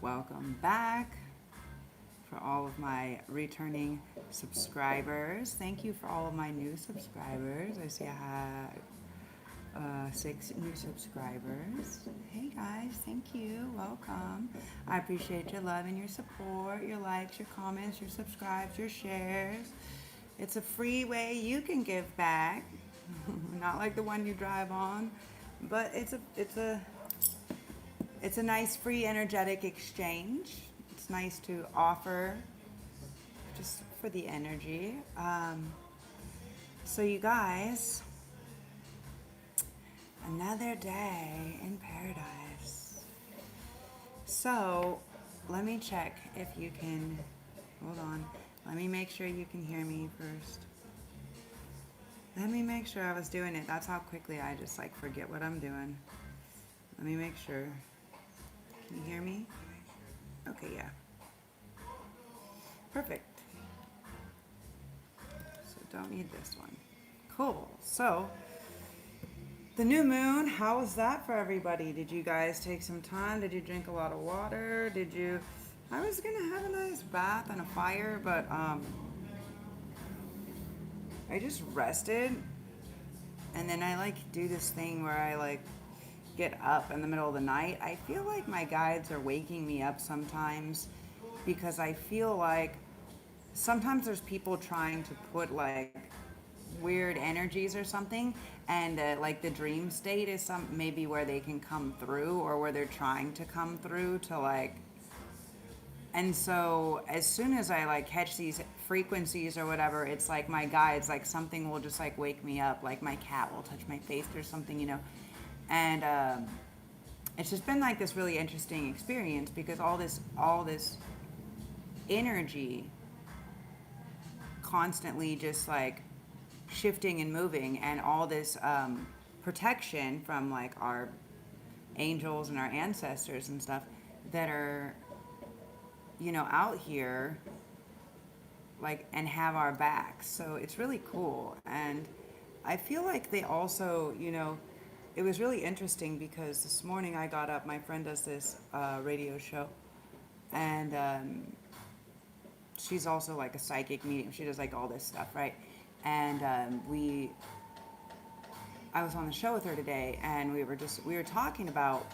Welcome back for all of my returning subscribers. Thank you for all of my new subscribers. I see I have 6 new subscribers. Hey guys, thank you. Welcome. I appreciate your love and your support, your likes, your comments, your subscribes, your shares. It's a free way you can give back. Not like the one you drive on, but it's a nice free energetic exchange. It's nice to offer just for the energy. So you guys, another day in paradise. So let me check if you can, hold on. Let me make sure you can hear me first. Let me make sure I was doing it. That's how quickly I just like forget what I'm doing. Let me make sure. Can you hear me? Okay, yeah. Perfect. So don't need this one. Cool. So the new moon, how was that for everybody? Did you guys take some time? Did you drink a lot of water? I was gonna have a nice bath and a fire, but I just rested, and then I like do this thing where I like get up in the middle of the night. I feel like my guides are waking me up sometimes because I feel like sometimes there's people trying to put like weird energies or something, and like the dream state is maybe where they can come through, or where they're trying to come through to like. And so as soon as I like catch these frequencies or whatever, it's like my guides, like something will just like wake me up, like my cat will touch my face or something. And it's just been like this really interesting experience because all this energy constantly just like shifting and moving, and all this protection from like our angels and our ancestors and stuff that are out here, like, and have our backs. So it's really cool. And I feel like they also, it was really interesting because this morning I got up, my friend does this radio show, and she's also like a psychic medium. She does like all this stuff, right? And I was on the show with her today, and we were talking about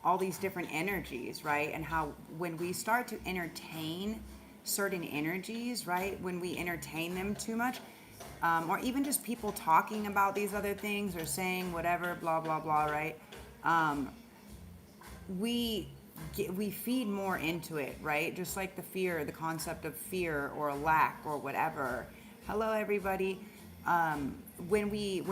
all these different energies, right? And how when we start to entertain certain energies, right? When we entertain them too much, or even just people talking about these other things or saying whatever, blah, blah, blah, right? We feed more into it, right? Just like the concept of fear or lack or whatever. Hello, everybody. When we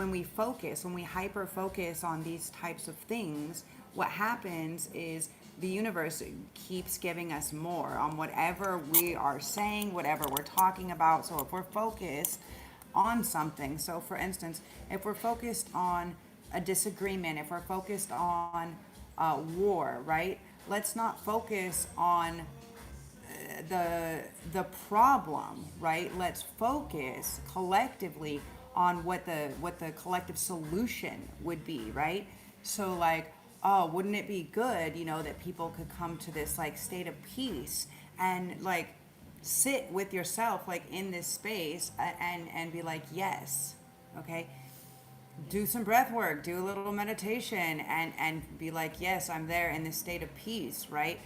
hyper focus on these types of things, what happens is the universe keeps giving us more on whatever we are saying, whatever we're talking about. So if we're focused on something, so for instance, if we're focused on a disagreement, if we're focused on war, right? Let's not focus on the problem, right? Let's focus collectively on what the collective solution would be, right? So like, oh, wouldn't it be good, that people could come to this like state of peace and like sit with yourself like in this space and be like, yes, okay, do some breath work, do a little meditation, and be like, yes, I'm there in this state of peace, right?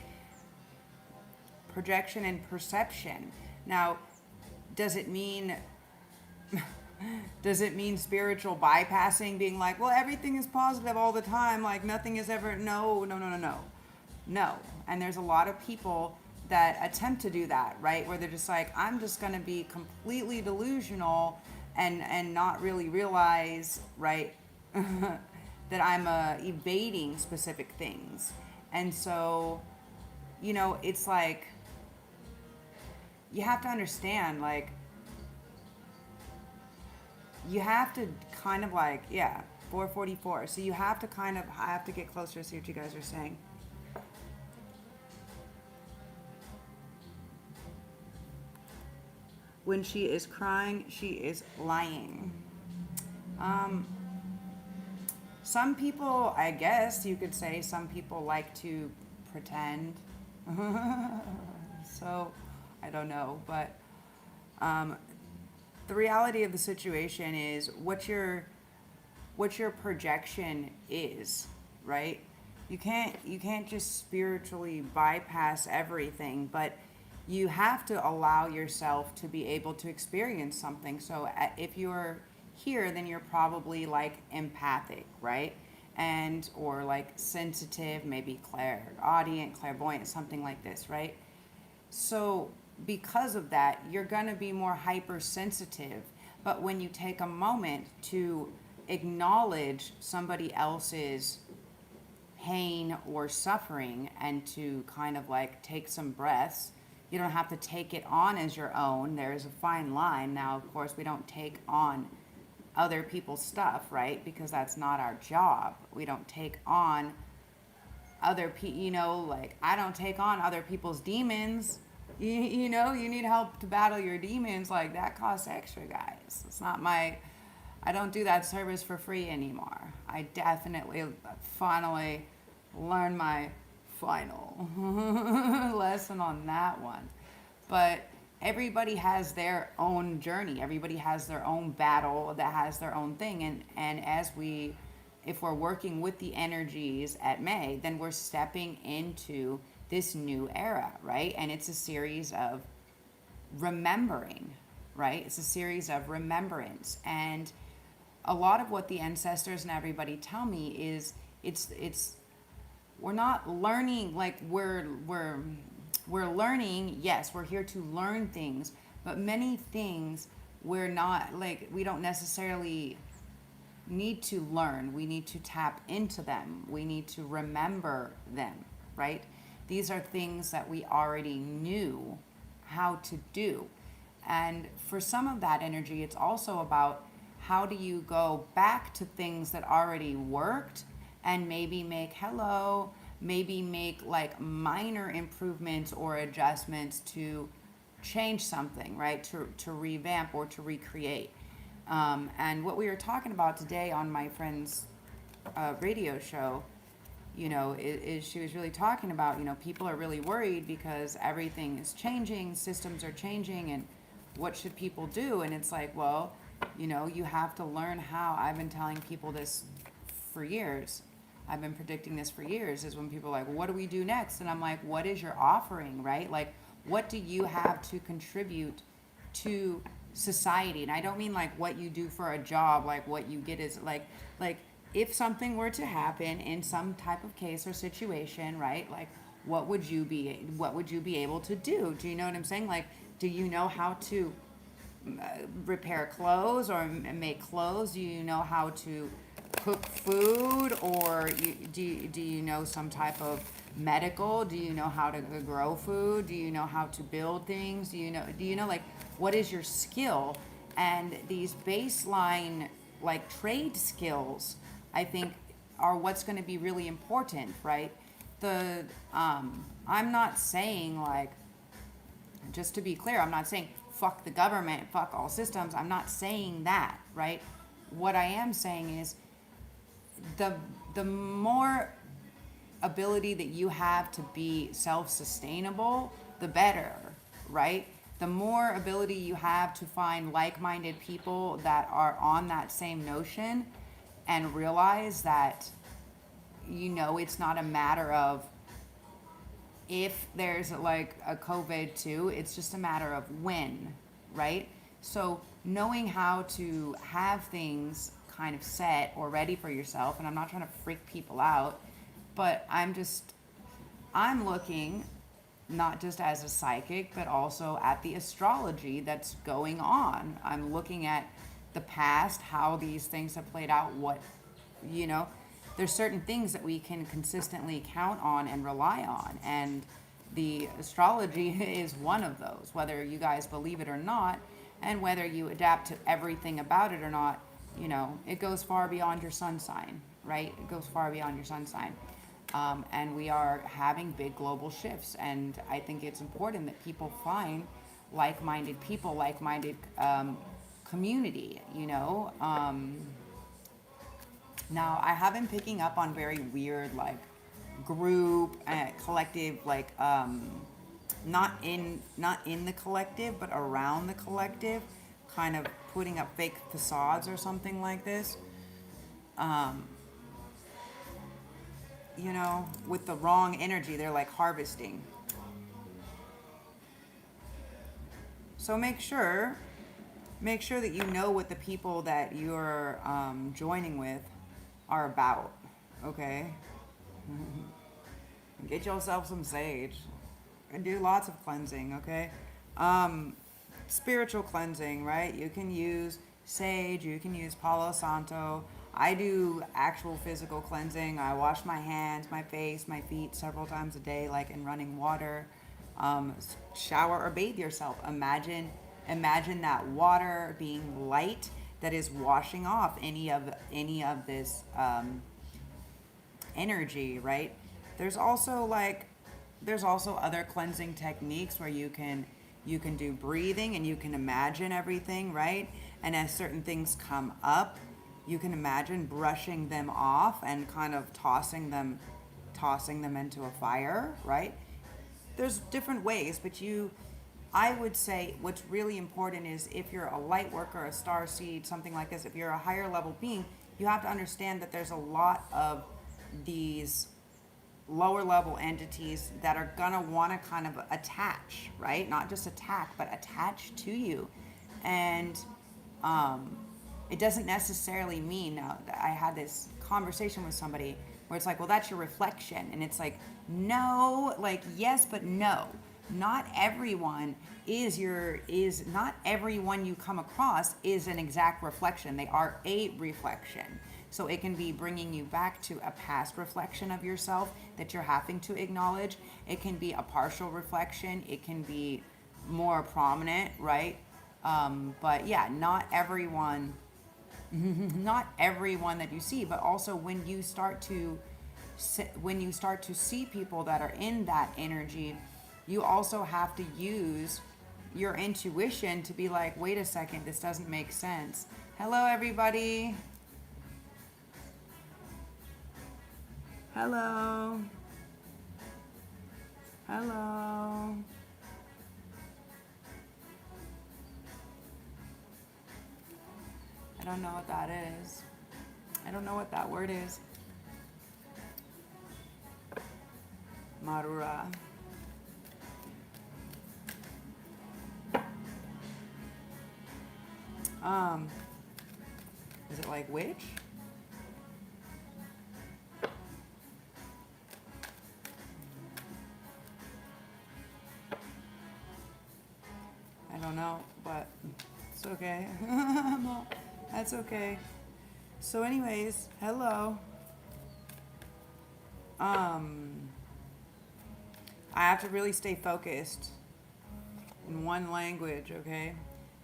Projection and perception. Now, does it mean spiritual bypassing, being like, well, everything is positive all the time, like nothing is ever, no. And there's a lot of people that attempt to do that, right? Where they're just like, I'm just going to be completely delusional and not really realize, right, that I'm evading specific things. And so, it's like, you have to understand, like, you have to kind of like, 444. So you have to I have to get closer to see what you guys are saying. When she is crying, she is lying. Some people, I guess you could say, some people like to pretend So I don't know, but um, the reality of the situation is what your projection is, right? You can't just spiritually bypass everything, but you have to allow yourself to be able to experience something. So if you're here, then you're probably like empathic, right? And or like sensitive, maybe clairaudient, clairvoyant, something like this, right? So, because of that, you're going to be more hypersensitive. But when you take a moment to acknowledge somebody else's pain or suffering and to kind of like take some breaths, you don't have to take it on as your own. There's a fine line. Now, of course, we don't take on other people's stuff, right? Because that's not our job. We don't take on other people, like I don't take on other people's demons. You need help to battle your demons. Like that costs extra, guys. It's not I don't do that service for free anymore. I definitely finally learned my final lesson on that one. But everybody has their own journey. Everybody has their own battle that has their own thing. And if we're working with the energies at May, then we're stepping into this new era, right? And it's a series of remembering, right? It's a series of remembrance. And a lot of what the ancestors and everybody tell me is it's we're not learning like we're learning. Yes, we're here to learn things, but many things we're not like we don't necessarily need to learn. We need to tap into them. We need to remember them, right? These are things that we already knew how to do. And for some of that energy, it's also about how do you go back to things that already worked and maybe make like minor improvements or adjustments to change something, right? To revamp or to recreate. And what we were talking about today on my friend's radio show, is she was really talking about, people are really worried because everything is changing, systems are changing, and what should people do? And it's like, well, you have to learn how. I've been telling people this for years. I've been predicting this for years, is when people are like, what do we do next? And I'm like, what is your offering, right? Like, what do you have to contribute to society? And I don't mean like what you do for a job, like what you get is like if something were to happen in some type of case or situation, right? Like what would you be able to do? Do you know what I'm saying? Like, do you know how to repair clothes or make clothes? Do you know how to cook food, or do you know some type of medical? Do you know how to grow food? Do you know how to build things? Do you know like what is your skill? And these baseline like trade skills, I think, are what's going to be really important, right? I'm not saying, like, just to be clear, I'm not saying fuck the government, fuck all systems. I'm not saying that, right? What I am saying is the more ability that you have to be self-sustainable, the better, right? The more ability you have to find like-minded people that are on that same notion and realize that, it's not a matter of if there's like a COVID too, it's just a matter of when, right? So knowing how to have things kind of set or ready for yourself, and I'm not trying to freak people out, but I'm looking not just as a psychic, but also at the astrology that's going on. I'm looking at the past, how these things have played out, there's certain things that we can consistently count on and rely on. And the astrology is one of those, whether you guys believe it or not, and whether you adapt to everything about it or not, it goes far beyond your sun sign, right? It goes far beyond your sun sign. And we are having big global shifts. And I think it's important that people find like-minded people, like-minded community, Now, I have been picking up on very weird, like, group, collective, like not in the collective, but around the collective, kind of putting up fake facades or something like this. Um, with the wrong energy, they're like harvesting. So make sure that you know what the people that you're joining with are about. Okay, get yourself some sage and do lots of cleansing. Okay, um, spiritual cleansing, right? You can use sage, you can use Palo Santo. I do actual physical cleansing. I wash my hands, my face, my feet several times a day, like in running water. Shower or bathe yourself. Imagine that water being light that is washing off any of this energy, right? There's also like there's also other cleansing techniques where you can do breathing and you can imagine everything, right? And as certain things come up, you can imagine brushing them off and kind of tossing them into a fire, right? There's different ways, but I would say what's really important is if you're a light worker, a star seed, something like this, if you're a higher level being, you have to understand that there's a lot of these lower level entities that are gonna want to kind of attach, right? Not just attack, but attach to you. And it doesn't necessarily mean, now I had this conversation with somebody where it's like, well, that's your reflection. And it's like, no, like, yes, but no. Not everyone not everyone you come across is an exact reflection. They are a reflection. So it can be bringing you back to a past reflection of yourself that you're having to acknowledge. It can be a partial reflection. It can be more prominent, right? But yeah, not everyone that you see, but also when you start to see people that are in that energy, you also have to use your intuition to be like, wait a second, this doesn't make sense. Hello, everybody. Hello. Hello. I don't know what that is. I don't know what that word is. Marura. Is it like witch? I don't know, but it's okay. That's okay. So anyways, hello. I have to really stay focused in one language, okay?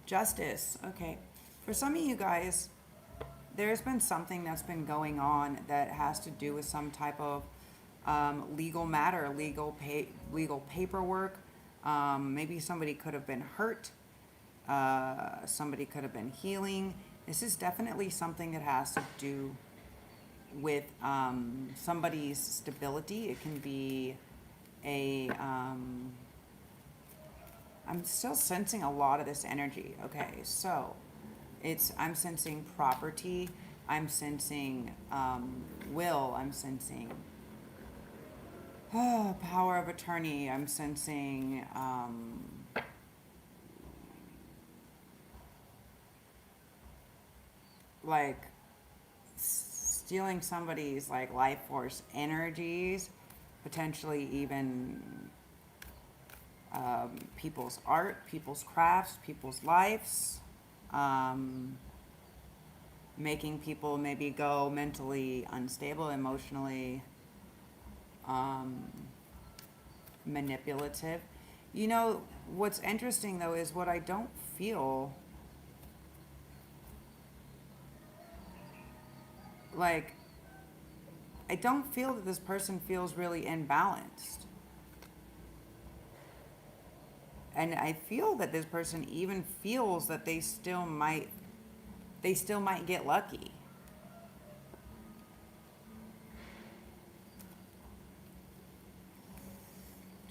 Justice, okay. For some of you guys, there's been something that's been going on that has to do with some type of legal matter, legal paperwork. Maybe somebody could have been hurt. Somebody could have been healing. This is definitely something that has to do with somebody's stability. It can be I'm still sensing a lot of this energy. Okay, so I'm sensing property. I'm sensing will. I'm sensing power of attorney. I'm sensing like stealing somebody's like life force energies, potentially even people's art, people's crafts, people's lives, making people maybe go mentally unstable, emotionally manipulative. You know, what's interesting though is what I don't feel like, I don't feel that this person feels really imbalanced. And I feel that this person even feels that they still might get lucky.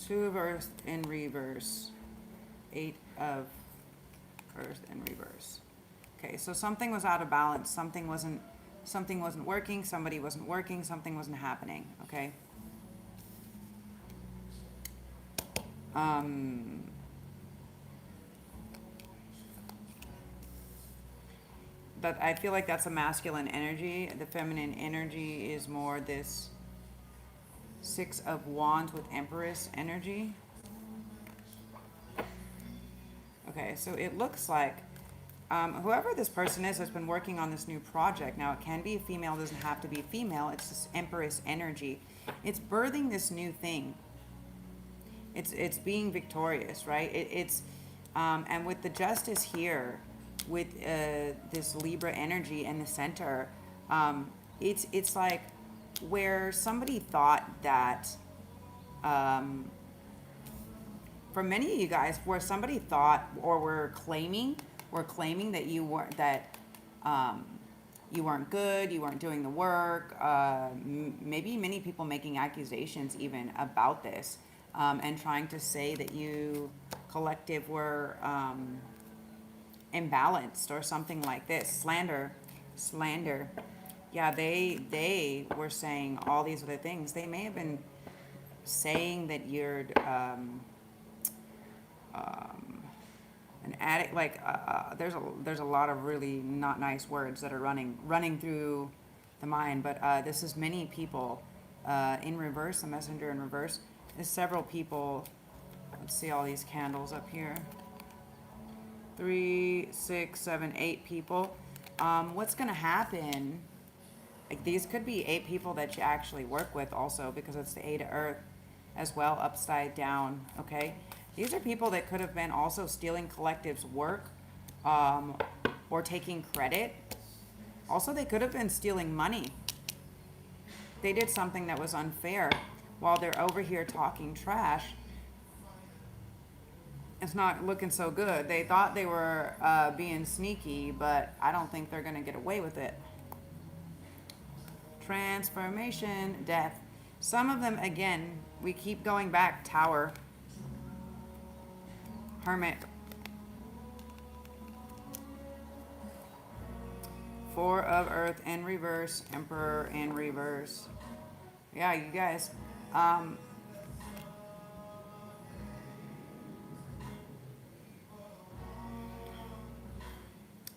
Two of Earth in reverse. Eight of Earth in reverse. Okay, so something was out of balance. Something wasn't working. Somebody wasn't working. Something wasn't happening. Okay. But I feel like that's a masculine energy. The feminine energy is more this Six of Wands with Empress energy. Okay, so it looks like whoever this person is has been working on this new project. Now, it can be a female, it doesn't have to be female. It's this Empress energy. It's birthing this new thing. It's being victorious, right? And with the Justice here, with this Libra energy in the center, it's like where somebody thought that, for many of you guys, where somebody thought or were claiming that you weren't good, you weren't doing the work. Maybe many people making accusations even about this, and trying to say that you collective were imbalanced or something like this. Slander. Yeah, they were saying all these other things. They may have been saying that you're an addict. Like there's a lot of really not nice words that are running through the mind. But this is many people in reverse. The Messenger in reverse. There's several people. Let's see all these candles up here. 3, 6, 7, 8 people. What's going to happen? Like, these could be 8 people that you actually work with also, because it's the 8 of Earth as well, upside down. Okay, these are people that could have been also stealing collective's work, or taking credit. Also, they could have been stealing money. They did something that was unfair while they're over here talking trash. It's not looking so good. They thought they were being sneaky, but I don't think they're going to get away with it. Transformation, death. Some of them, again, we keep going back. Tower, Hermit, 4 of Earth in reverse, Emperor in reverse. Yeah, you guys.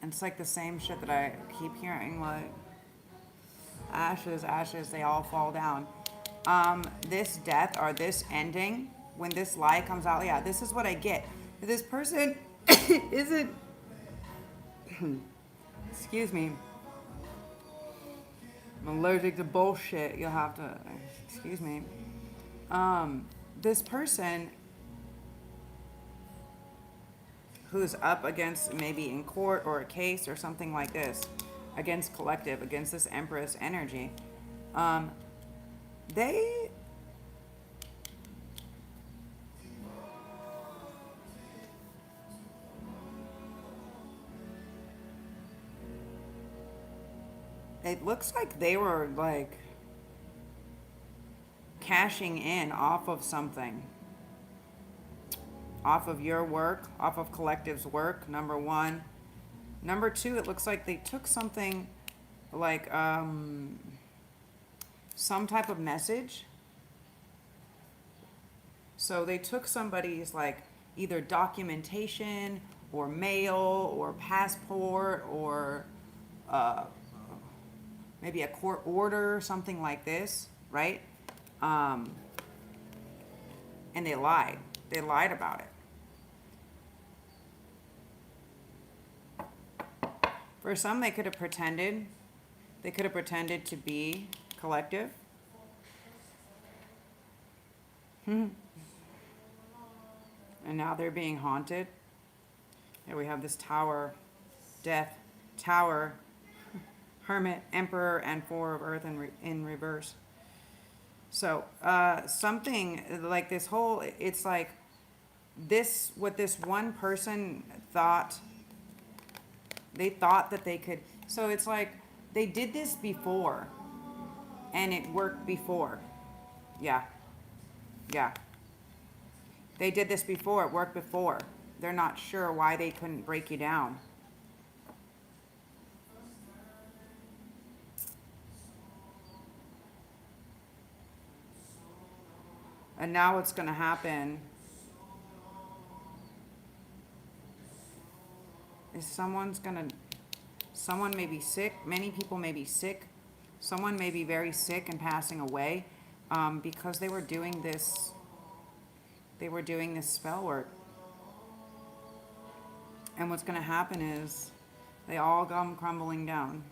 It's like the same shit that I keep hearing, like ashes, they all fall down. This death or this ending, when this lie comes out, yeah, this is what I get. This person isn't, excuse me, I'm allergic to bullshit. You'll have to, excuse me. This person who's up against, maybe in court or a case or something like this, against collective, against this Empress energy, it looks like they were like cashing in off of something. Off of your work, off of collective's work, number one. Number two, it looks like they took something like some type of message. So they took somebody's like either documentation or mail or passport or maybe a court order, something like this, right? And they lied. They lied about it. For some, they could have pretended. They could have pretended to be collective. And now they're being haunted. Here we have this Tower, Death, Tower, Hermit, Emperor, and 4 of Earth in reverse. So something like this whole, it's like this, what this one person thought, they thought that they could, so it's like they did this before and it worked before. Yeah. They did this before. It worked before. They're not sure why they couldn't break you down. And now what's going to happen is someone may be sick. Many people may be sick. Someone may be very sick and passing away because they were doing this spell work. And what's going to happen is they all come crumbling down.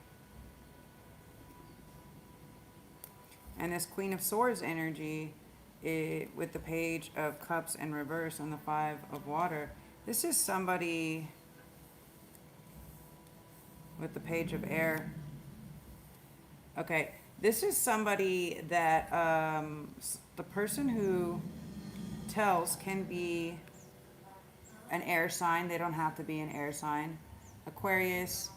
And this Queen of Swords energy, with the Page of Cups in reverse and the Five of Water, this is somebody with the Page of Air. Okay, this is somebody that the person who tells can be an air sign. They don't have to be an air sign. Aquarius,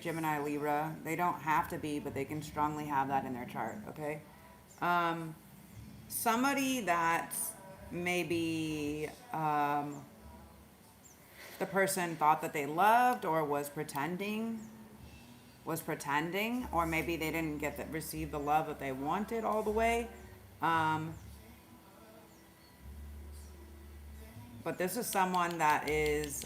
Gemini, Libra. They don't have to be, but they can strongly have that in their chart, okay? Somebody that maybe the person thought that they loved or was pretending, or maybe they didn't receive the love that they wanted all the way. But this is someone that is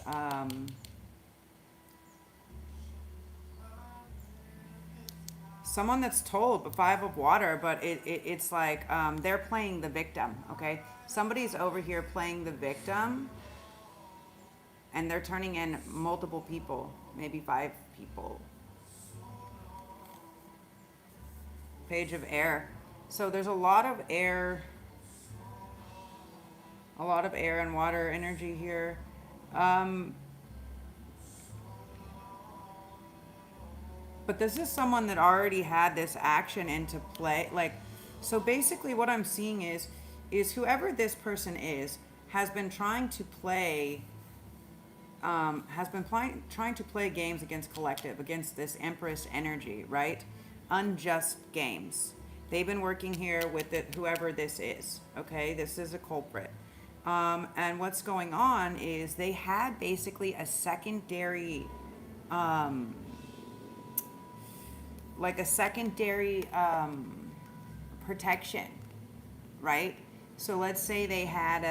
someone that's told, the Five of Water, but it's like they're playing the victim, okay? Somebody's over here playing the victim, and they're turning in multiple people, maybe 5 people. Page of Air. So there's a lot of air and water energy here. But this is someone that already had this action into play. Like, so basically what I'm seeing is whoever this person is has been trying to play trying to play games against collective, against this Empress energy, right? Unjust games. They've been working here with whoever this is, okay? This is a culprit. And what's going on is they had basically a secondary, protection, right? So let's say they had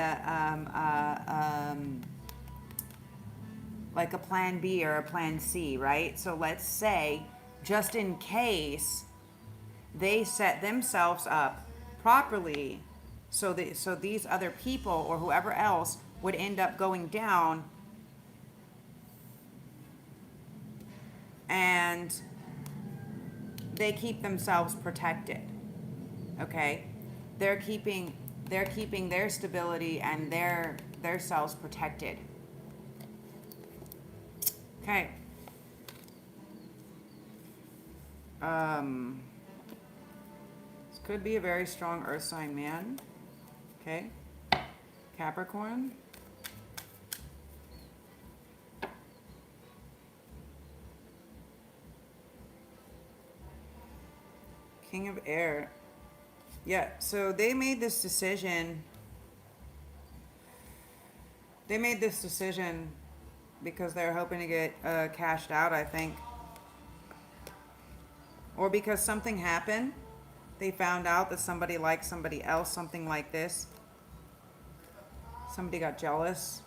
like a plan B or a plan C, right? So let's say, just in case, they set themselves up properly so these other people or whoever else would end up going down, and they keep themselves protected, okay? They're keeping their stability and their selves protected. Okay. This could be a very strong earth sign man. Okay. Capricorn. King of Air. Yeah, so they made this decision. Because they're hoping to get cashed out, I think. Or because something happened. They found out that somebody liked somebody else, something like this. Somebody got jealous.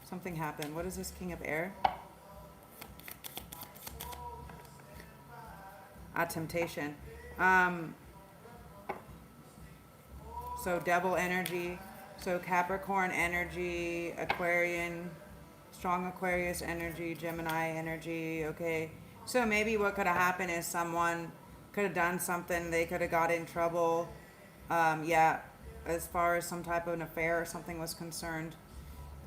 Something happened. What is this King of Air? Temptation. So devil energy. So Capricorn energy, Aquarian, strong Aquarius energy, Gemini energy, okay? So maybe what could have happened is someone could have done something, they could have got in trouble, yeah, as far as some type of an affair or something was concerned.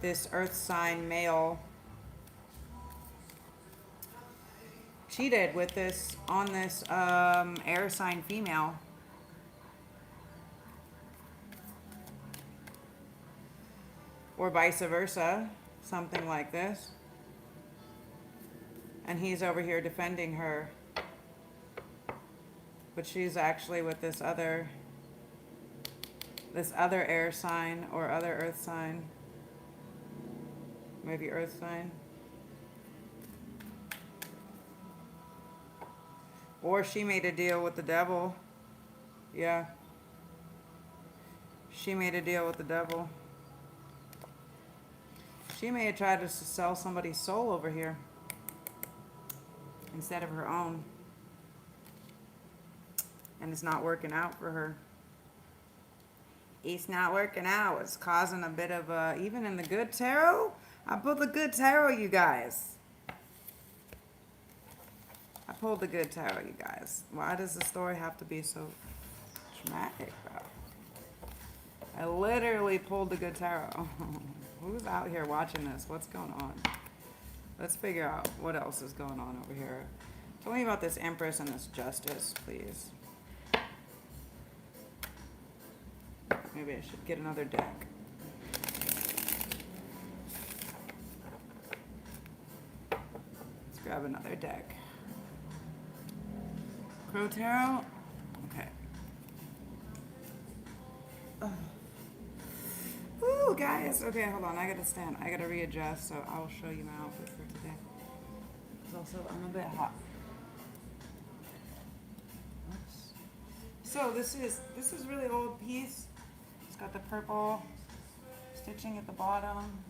This earth sign male cheated with this, on this air sign female. Or vice versa, something like this. And he's over here defending her. But she's actually with this other this other air sign or other earth sign. Maybe earth sign. Or she made a deal with the devil. Yeah. She made a deal with the devil. She may have tried to sell somebody's soul over here instead of her own. And it's not working out for her. It's not working out. It's causing a bit of a, even in the good tarot, I pulled the good tarot, you guys. I pulled the good tarot, you guys. Why does the story have to be so dramatic, bro? I literally pulled the good tarot. Who's out here watching this? What's going on? Let's figure out what else is going on over here. Tell me about this Empress and this Justice, please. Maybe I should get another deck. Let's grab another deck. Crow Tarot? Okay. Ooh, guys. Okay, hold on. I gotta stand. I gotta readjust, so I'll show you my outfit for today. It's also, I'm a bit hot. Oops. So this is really old piece. It's got the purple stitching at the bottom.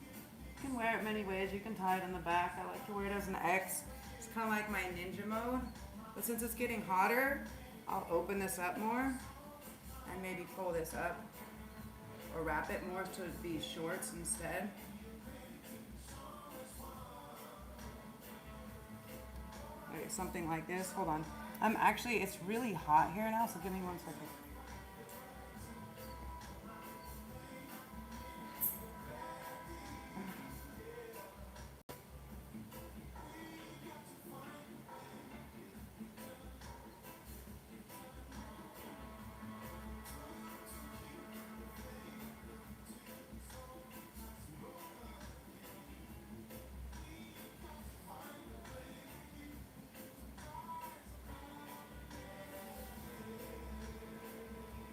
You can wear it many ways. You can tie it in the back. I like to wear it as an X. It's kind of like my ninja mode. But since it's getting hotter, I'll open this up more and maybe pull this up or wrap it more to be shorts instead. Okay, something like this. Hold on. Actually, it's really hot here now, so give me 1 second.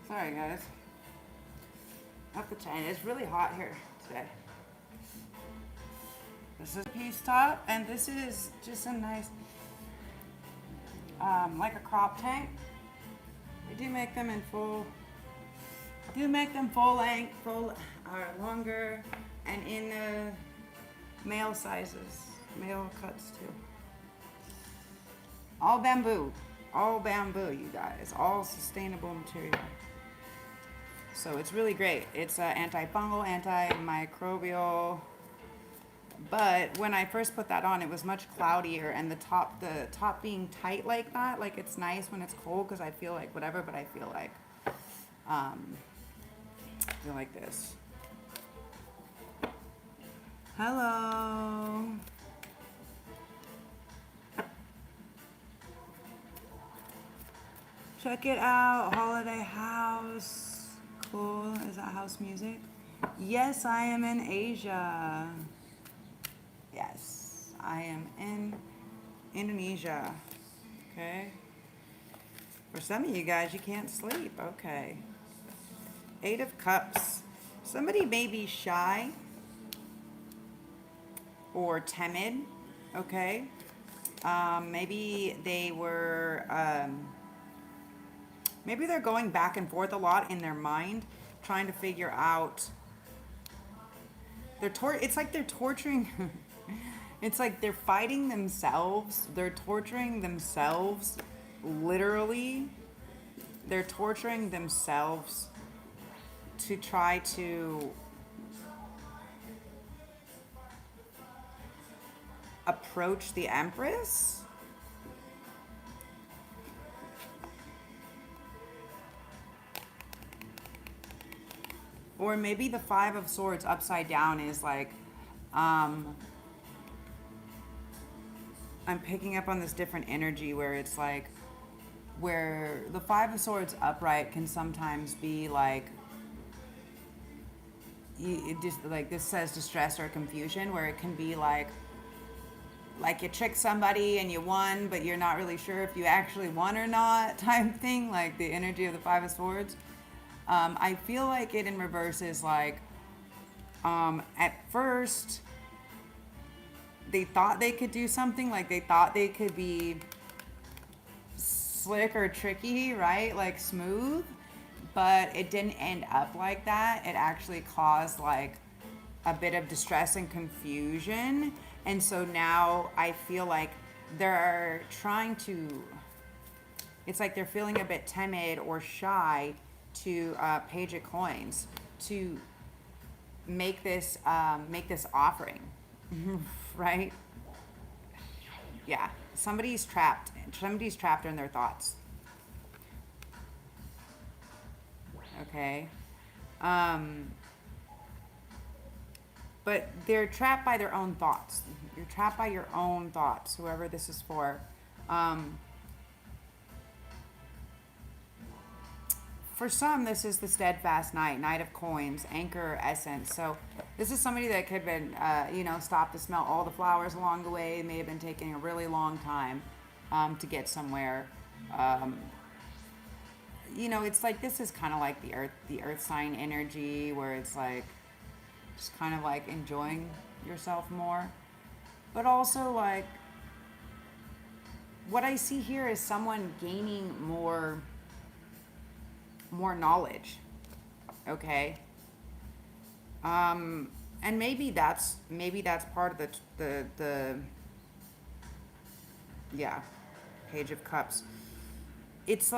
Sorry guys. Up the chain. It's really hot here today. This is a piece top, and this is just a nice, like a crop tank. They do make them in full. Do make them full length, full or longer, and in male sizes, male cuts too. All bamboo, you guys, all sustainable material. So it's really great. It's antifungal, antimicrobial. But when I first put that on, it was much cloudier, and the top being tight like that, like it's nice when it's cold because I feel like whatever, but I feel like this. Hello. Check it out, Holiday House. Cool. Is that house music? Yes, I am in Asia. Yes, I am in Indonesia. Okay. For some of you guys, you can't sleep. Okay. 8 of Cups. Somebody may be shy or timid. Okay. Maybe they were... maybe they're going back and forth a lot in their mind, trying to figure out. It's like they're torturing. It's like they're fighting themselves. They're torturing themselves, literally. They're torturing themselves to try to approach the Empress. Or maybe the 5 of Swords upside down is like, I'm picking up on this different energy where it's like, where the 5 of Swords upright can sometimes be like, it just like this says distress or confusion, where it can be like you tricked somebody and you won, but you're not really sure if you actually won or not type thing, like the energy of the 5 of Swords. I feel like it in reverse is like, at first, they thought they could do something, like they thought they could be slick or tricky, right? Like smooth, but it didn't end up like that. It actually caused like a bit of distress and confusion. And so now I feel like they're trying to, it's like they're feeling a bit timid or shy to Page of Coins to make this offering, right? Yeah, somebody's trapped in their thoughts. Okay. But they're trapped by their own thoughts. You're trapped by your own thoughts, whoever this is for. For some, this is the Steadfast Knight, Knight of Coins, Anchor Essence. So this is somebody that could have been, stopped to smell all the flowers along the way. It may have been taking a really long time to get somewhere. It's like, this is kind of like the earth sign energy, where it's like just kind of like enjoying yourself more. But also, like, what I see here is someone gaining more knowledge. Okay. And maybe that's part of the Page of Cups. It's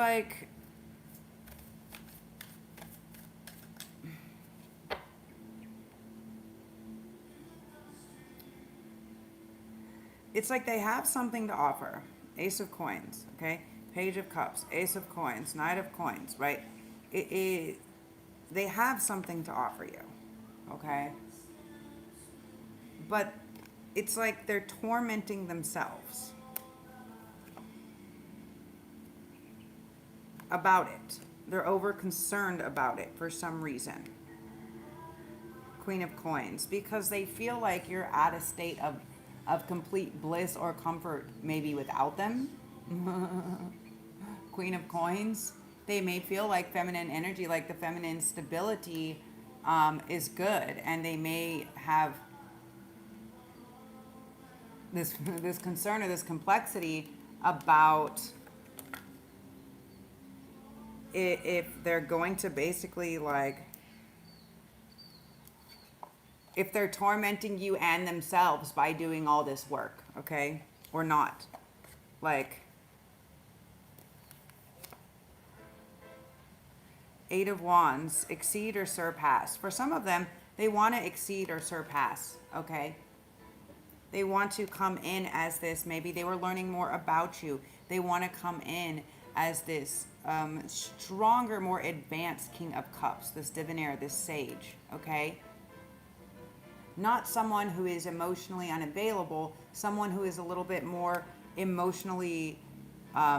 like, they have something to offer. Ace of Coins, okay? Page of Cups, Ace of Coins, Knight of Coins, right? They have something to offer you, okay? But it's like they're tormenting themselves about it. They're over concerned about it for some reason. Queen of Coins, because they feel like you're at a state of complete bliss or comfort, maybe without them. Queen of Coins, they may feel like feminine energy, like the feminine stability is good, and they may have this concern or this complexity about if they're going to basically, like, if they're tormenting you and themselves by doing all this work, okay? Or not. Like, Eight of Wands, exceed or surpass. For some of them, they want to exceed or surpass, okay? They want to come in as this, maybe they were learning more about you. They want to come in as this stronger, more advanced King of Cups, this Divinaire, this Sage, okay? Not someone who is emotionally unavailable, someone who is a little bit more emotionally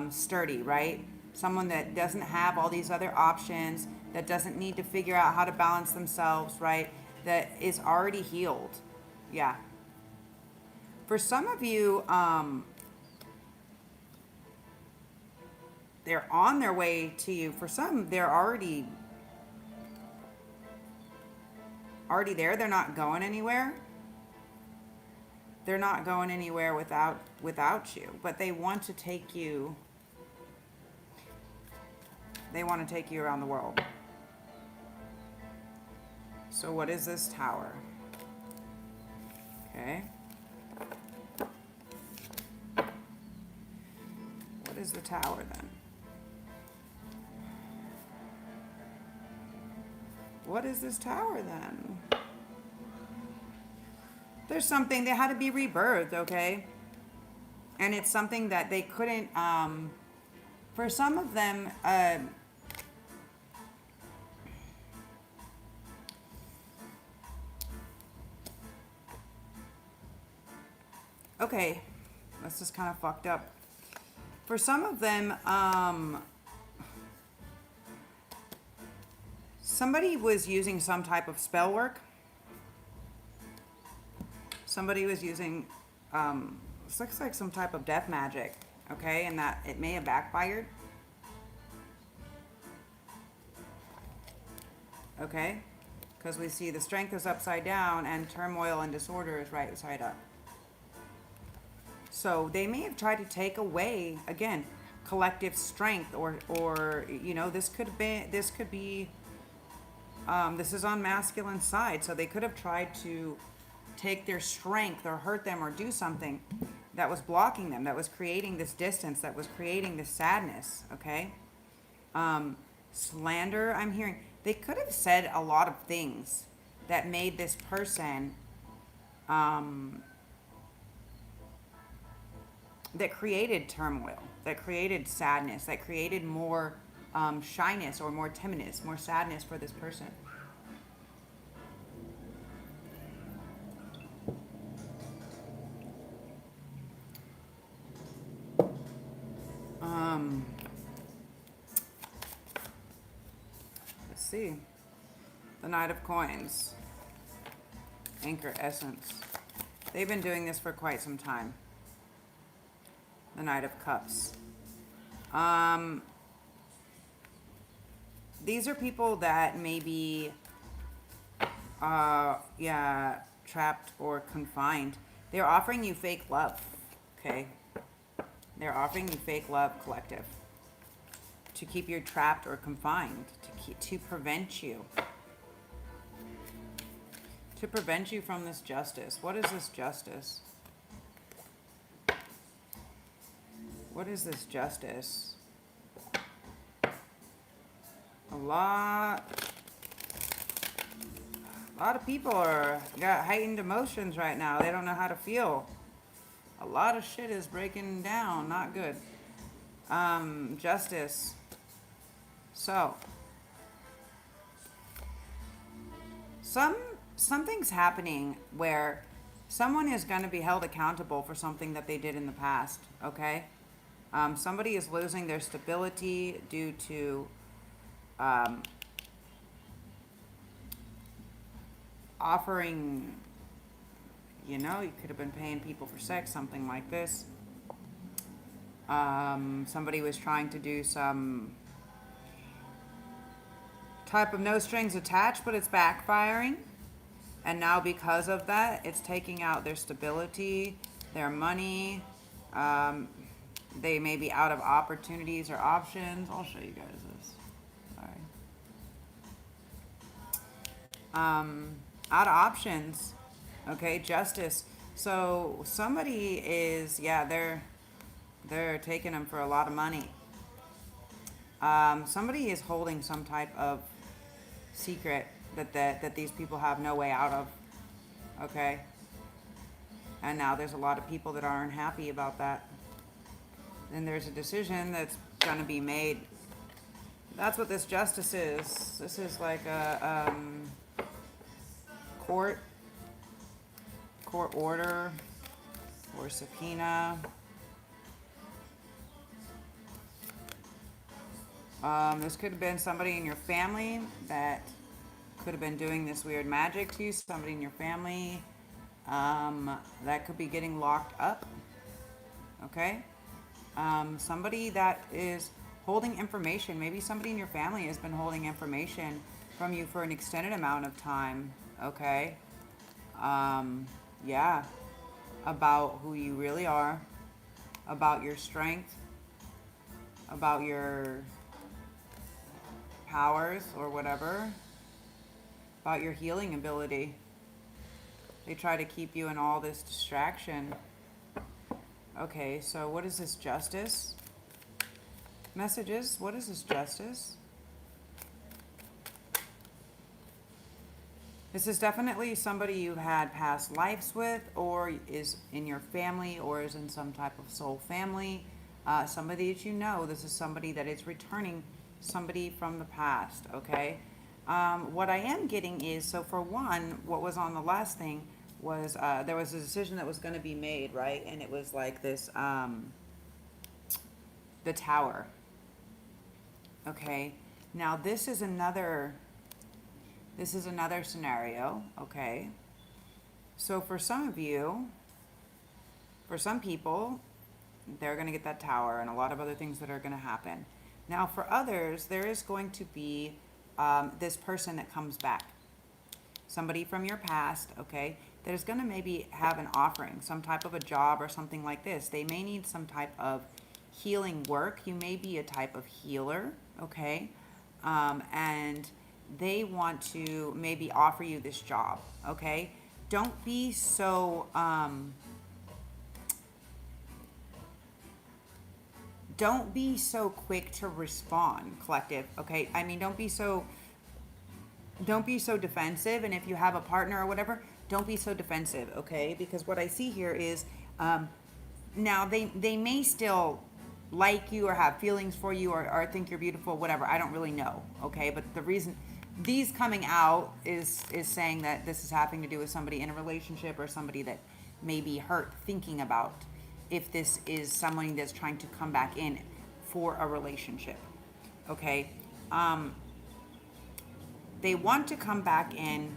sturdy, right? Someone that doesn't have all these other options, that doesn't need to figure out how to balance themselves, right? That is already healed. Yeah. For some of you, they're on their way to you. For some, they're already there. They're not going anywhere. They're not going anywhere without you, but they want to take you. They want to take you around the world. So what is this Tower? Okay. What is the Tower then? What is this Tower then? There's something, they had to be rebirthed, okay? And it's something that they couldn't, for some of them, okay, that's just kind of fucked up. For some of them, somebody was using some type of spell work. Somebody was using, this looks like some type of death magic, okay? And that it may have backfired. okay? Because we see the Strength is upside down and turmoil and disorder is right side up. So they may have tried to take away, again, collective strength, or you know, this could be, this is on masculine side, so they could have tried to take their strength or hurt them or do something that was blocking them, that was creating this distance, that was creating this sadness, okay? Slander, I'm hearing. They could have said a lot of things that made this person, that created turmoil, that created sadness, that created more shyness or more timidness, more sadness for this person. Let's see. The Knight of Coins. Anchor Essence. They've been doing this for quite some time. The Knight of Cups. These are people that may be, trapped or confined. They're offering you fake love, okay? They're offering you fake love, collective, to keep you trapped or confined, to prevent you. To prevent you from this justice. What is this justice? What is this justice? A lot of people got heightened emotions right now. They don't know how to feel. A lot of shit is breaking down. Not good. Justice. So, something's happening where someone is going to be held accountable for something that they did in the past, okay? Somebody is losing their stability due to offering, you know, you could have been paying people for sex, something like this. Somebody was trying to do some type of no strings attached, but it's backfiring. And now because of that, it's taking out their stability, their money. They may be out of opportunities or options. I'll show you guys this. Sorry. Out of options. Okay, justice. So somebody is, they're taking them for a lot of money. Somebody is holding some type of secret that these people have no way out of. Okay? And now there's a lot of people that aren't happy about that. And there's a decision that's going to be made. That's what this justice is. This is like a court order or subpoena. This could have been somebody in your family that could have been doing this weird magic to you. Somebody in your family that could be getting locked up. Okay? Somebody that is holding information. Maybe somebody in your family has been holding information from you for an extended amount of time. Okay? About who you really are, about your strength, about your powers or whatever, about your healing ability. They try to keep you in all this distraction. Okay, so what is this justice? Messages, what is this justice? This is definitely somebody you had past lives with, or is in your family, or is in some type of soul family. Somebody that you know. This is somebody that is returning, somebody from the past, okay? What I am getting is, so for one, what was on the last thing was there was a decision that was going to be made, right? And it was like this, the Tower. Okay, now this is another scenario, okay? So for some of you, for some people, they're going to get that Tower and a lot of other things that are going to happen. Now for others, there is going to be this person that comes back, somebody from your past, okay, that is going to maybe have an offering, some type of a job or something like this. They may need some type of healing work. You may be a type of healer, okay, and they want to maybe offer you this job, okay. Don't be so don't be so quick to respond, collective, okay. I mean, don't be so defensive. And if you have a partner or whatever, don't be so defensive, okay? Because what I see here is, now they may still like you or have feelings for you, or think you're beautiful, whatever. I don't really know, okay? But the reason these coming out is saying that this is having to do with somebody in a relationship, or somebody that may be hurt, thinking about if this is someone that's trying to come back in for a relationship, okay? They want to come back in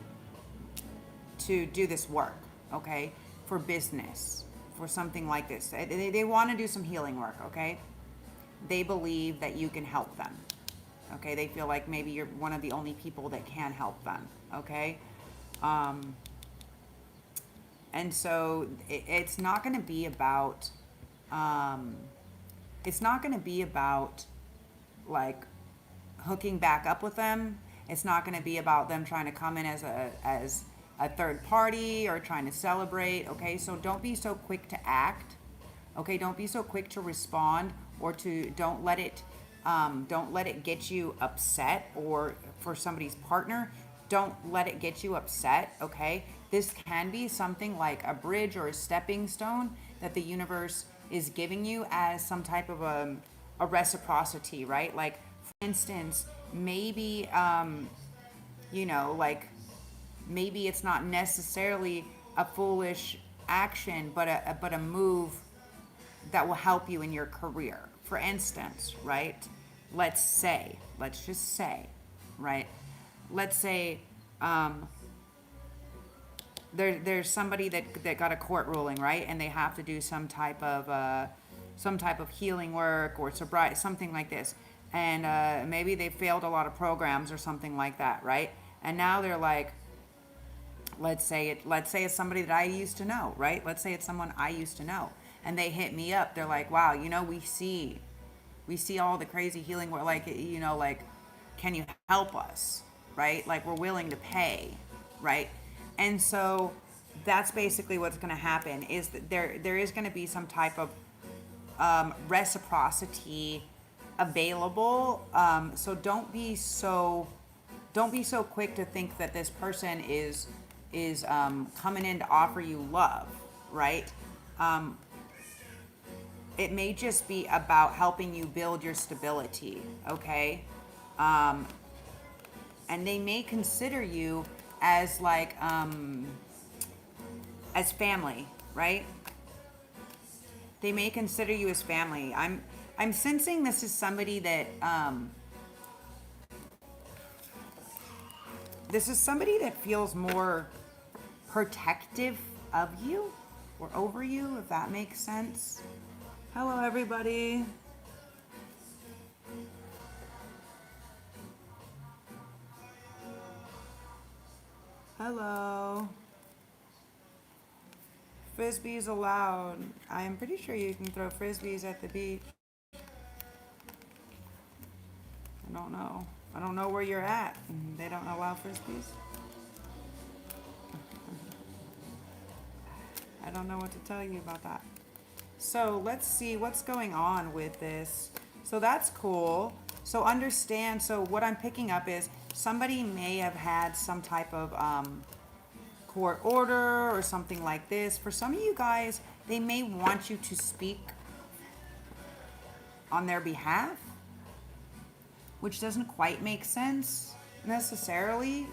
to do this work, okay, for business, for something like this. They want to do some healing work, okay? They believe that you can help them, okay? They feel like maybe you're one of the only people that can help them, okay? And so it's not going to be about, like hooking back up with them. It's not going to be about them trying to come in as a third party or trying to celebrate, okay? So don't be so quick to act, okay? Don't be so quick to respond, or don't let it get you upset, or for somebody's partner, don't let it get you upset, okay? This can be something like a bridge or a stepping stone that the universe is giving you as some type of a reciprocity, right? Like, for instance, maybe, like, maybe it's not necessarily a foolish action, but a move that will help you in your career. For instance, right? Let's just say, right? Let's say, there's somebody that got a court ruling, right? And they have to do some type of healing work or sobriety, something like this. And maybe they failed a lot of programs or something like that, right? And now they're like, let's say it's somebody that I used to know, right? Let's say it's someone I used to know, and they hit me up. They're like, wow, we see all the crazy healing work, like, like, can you help us, right? Like, we're willing to pay, right? And so that's basically what's going to happen, is that there is going to be some type of reciprocity available. So don't be so quick to think that this person is coming in to offer you love, right? It may just be about helping you build your stability, okay? And they may consider you as like as family, right? They may consider you as family. I'm sensing this is somebody that feels more protective of you or over you, if that makes sense. Hello, everybody. Hello. Frisbees allowed. I am pretty sure you can throw frisbees at the beach. I don't know. I don't know where you're at. They don't allow frisbees. I don't know what to tell you about that. So let's see what's going on with this. So that's cool. So understand, so what I'm picking up is somebody may have had some type of court order or something like this. For some of you guys, they may want you to speak on their behalf, which doesn't quite make sense necessarily.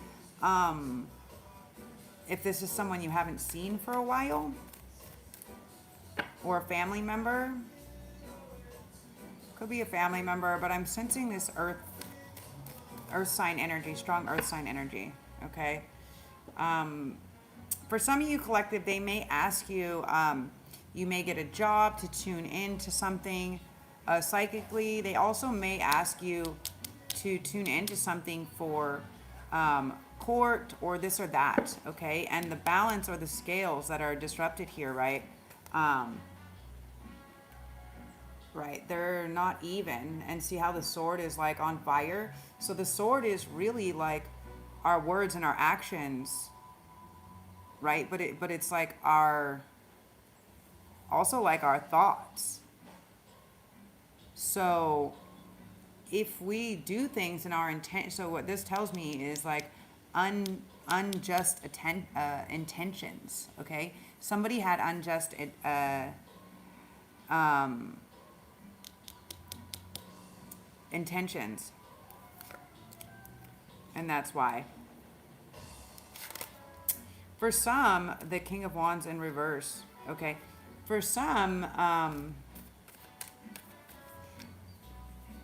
If this is someone you haven't seen for a while, or a family member, could be a family member, but I'm sensing this earth sign energy, strong earth sign energy, okay? For some of you, collective, they may ask you, you may get a job to tune in to something psychically. They also may ask you to tune into something for court or this or that, okay? And the balance or the scales that are disrupted here, right? Right, they're not even. And see how the sword is like on fire? So the sword is really like our words and our actions, right? But it's like our, also like our thoughts. So if we do things in our intent, so what this tells me is like unjust intentions, okay? Somebody had unjust intentions, and that's why. For some, the King of Wands in reverse, okay? For some,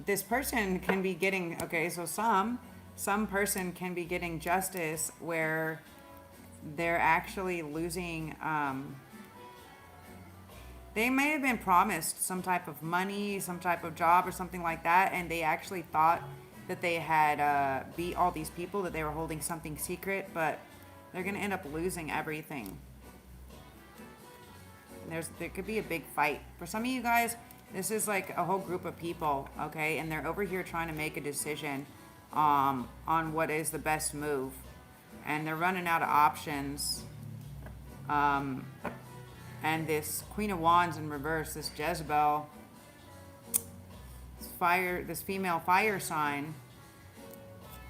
this person can be getting, okay, so some person can be getting justice where they're actually losing, they may have been promised some type of money, some type of job or something like that, and they actually thought that they had beat all these people, that they were holding something secret, but they're going to end up losing everything. There could be a big fight. For some of you guys, this is like a whole group of people, okay, and they're over here trying to make a decision on what is the best move, and they're running out of options. And this Queen of Wands in reverse, this Jezebel, this female fire sign.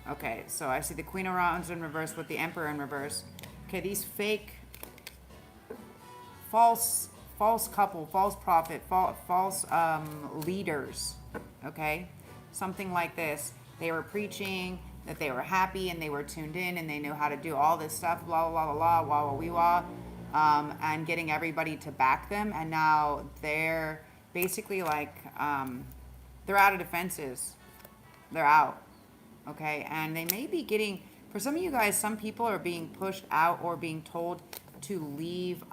Okay, so I see the Queen of Wands in reverse with the Emperor in reverse. Okay, these fake, false couple, false prophet, false leaders, okay? Something like this. They were preaching that they were happy and they were tuned in and they knew how to do all this stuff, blah, blah, blah, blah, wah, wah, wee, wah. And getting everybody to back them, and now they're basically like they're out of defenses, they're out, okay? And they may be getting, for some of you guys, some people are being pushed out or being told to leave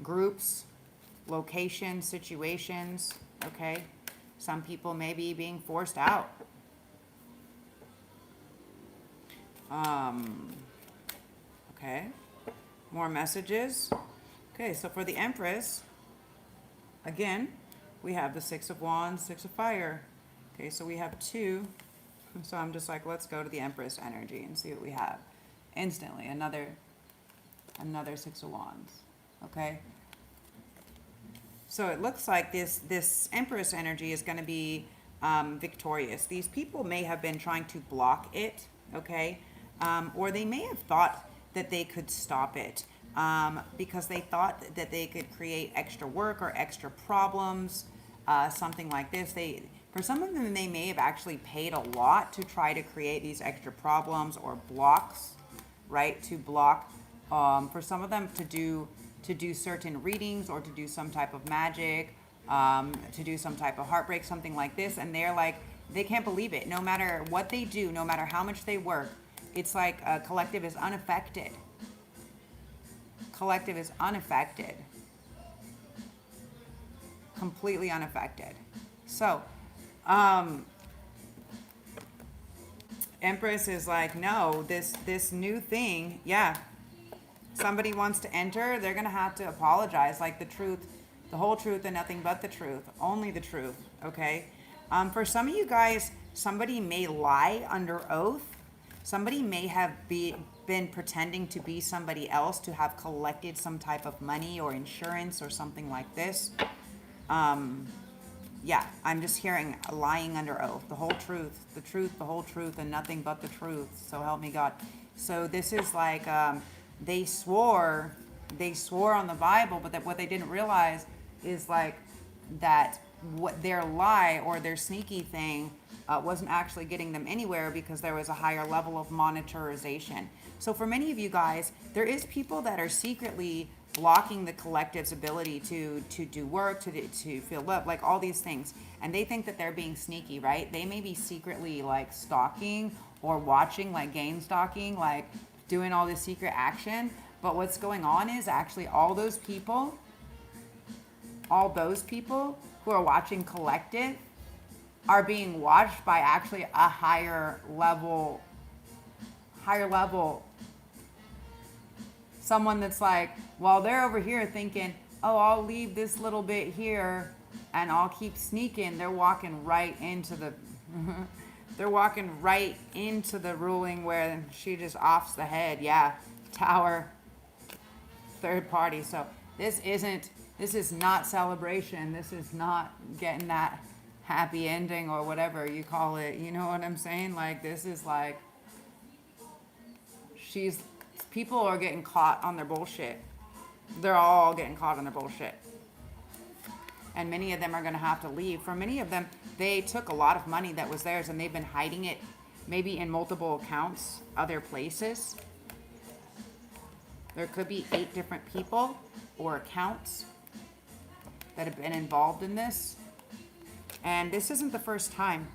groups, locations, situations, okay? Some people may be being forced out. Okay. More messages. Okay, so for the Empress, again, we have the Six of Wands, Six of Fire. Okay, so we have two. So I'm just like, let's go to the Empress energy and see what we have. Instantly, another Six of Wands. Okay. So it looks like this Empress energy is going to be victorious. These people may have been trying to block it, okay, or they may have thought that they could stop it because they thought that they could create extra work or extra problems, something like this. For some of them, they may have actually paid a lot to try to create these extra problems or blocks, right? To block, for some of them to do certain readings or to do some type of magic, to do some type of heartbreak, something like this. And they're like, they can't believe it. No matter what they do, no matter how much they work, it's like a collective is unaffected. Collective is unaffected. Completely unaffected. So, Empress is like, no, this new thing, yeah. Somebody wants to enter, they're going to have to apologize. Like the truth, the whole truth and nothing but the truth. Only the truth, okay? For some of you guys, somebody may lie under oath. Somebody may have been pretending to be somebody else to have collected some type of money or insurance or something like this. Yeah, I'm just hearing lying under oath. The whole truth, the whole truth, and nothing but the truth. So help me God. So this is like they swore on the Bible, but that what they didn't realize is like that what their lie or their sneaky thing wasn't actually getting them anywhere because there was a higher level of monetization. So for many of you guys, there is people that are secretly blocking the collective's ability to do work, to feel love, like all these things. And they think that they're being sneaky, right? They may be secretly like stalking or watching, like game stalking, like doing all this secret action. But what's going on is actually all those people who are watching collective, are being watched by actually a higher level, someone that's like, while they're over here thinking, oh, I'll leave this little bit here and I'll keep sneaking, they're walking right into the they're walking right into the ruling where she just offs the head. Yeah, tower, third party. So this is not celebration. This is not getting that happy ending or whatever you call it. You know what I'm saying? Like, this is like, people are getting caught on their bullshit. They're all getting caught on their bullshit. And many of them are going to have to leave. For many of them, they took a lot of money that was theirs and they've been hiding it maybe in multiple accounts, other places. There could be 8 different people or accounts that have been involved in this. And this isn't the first time.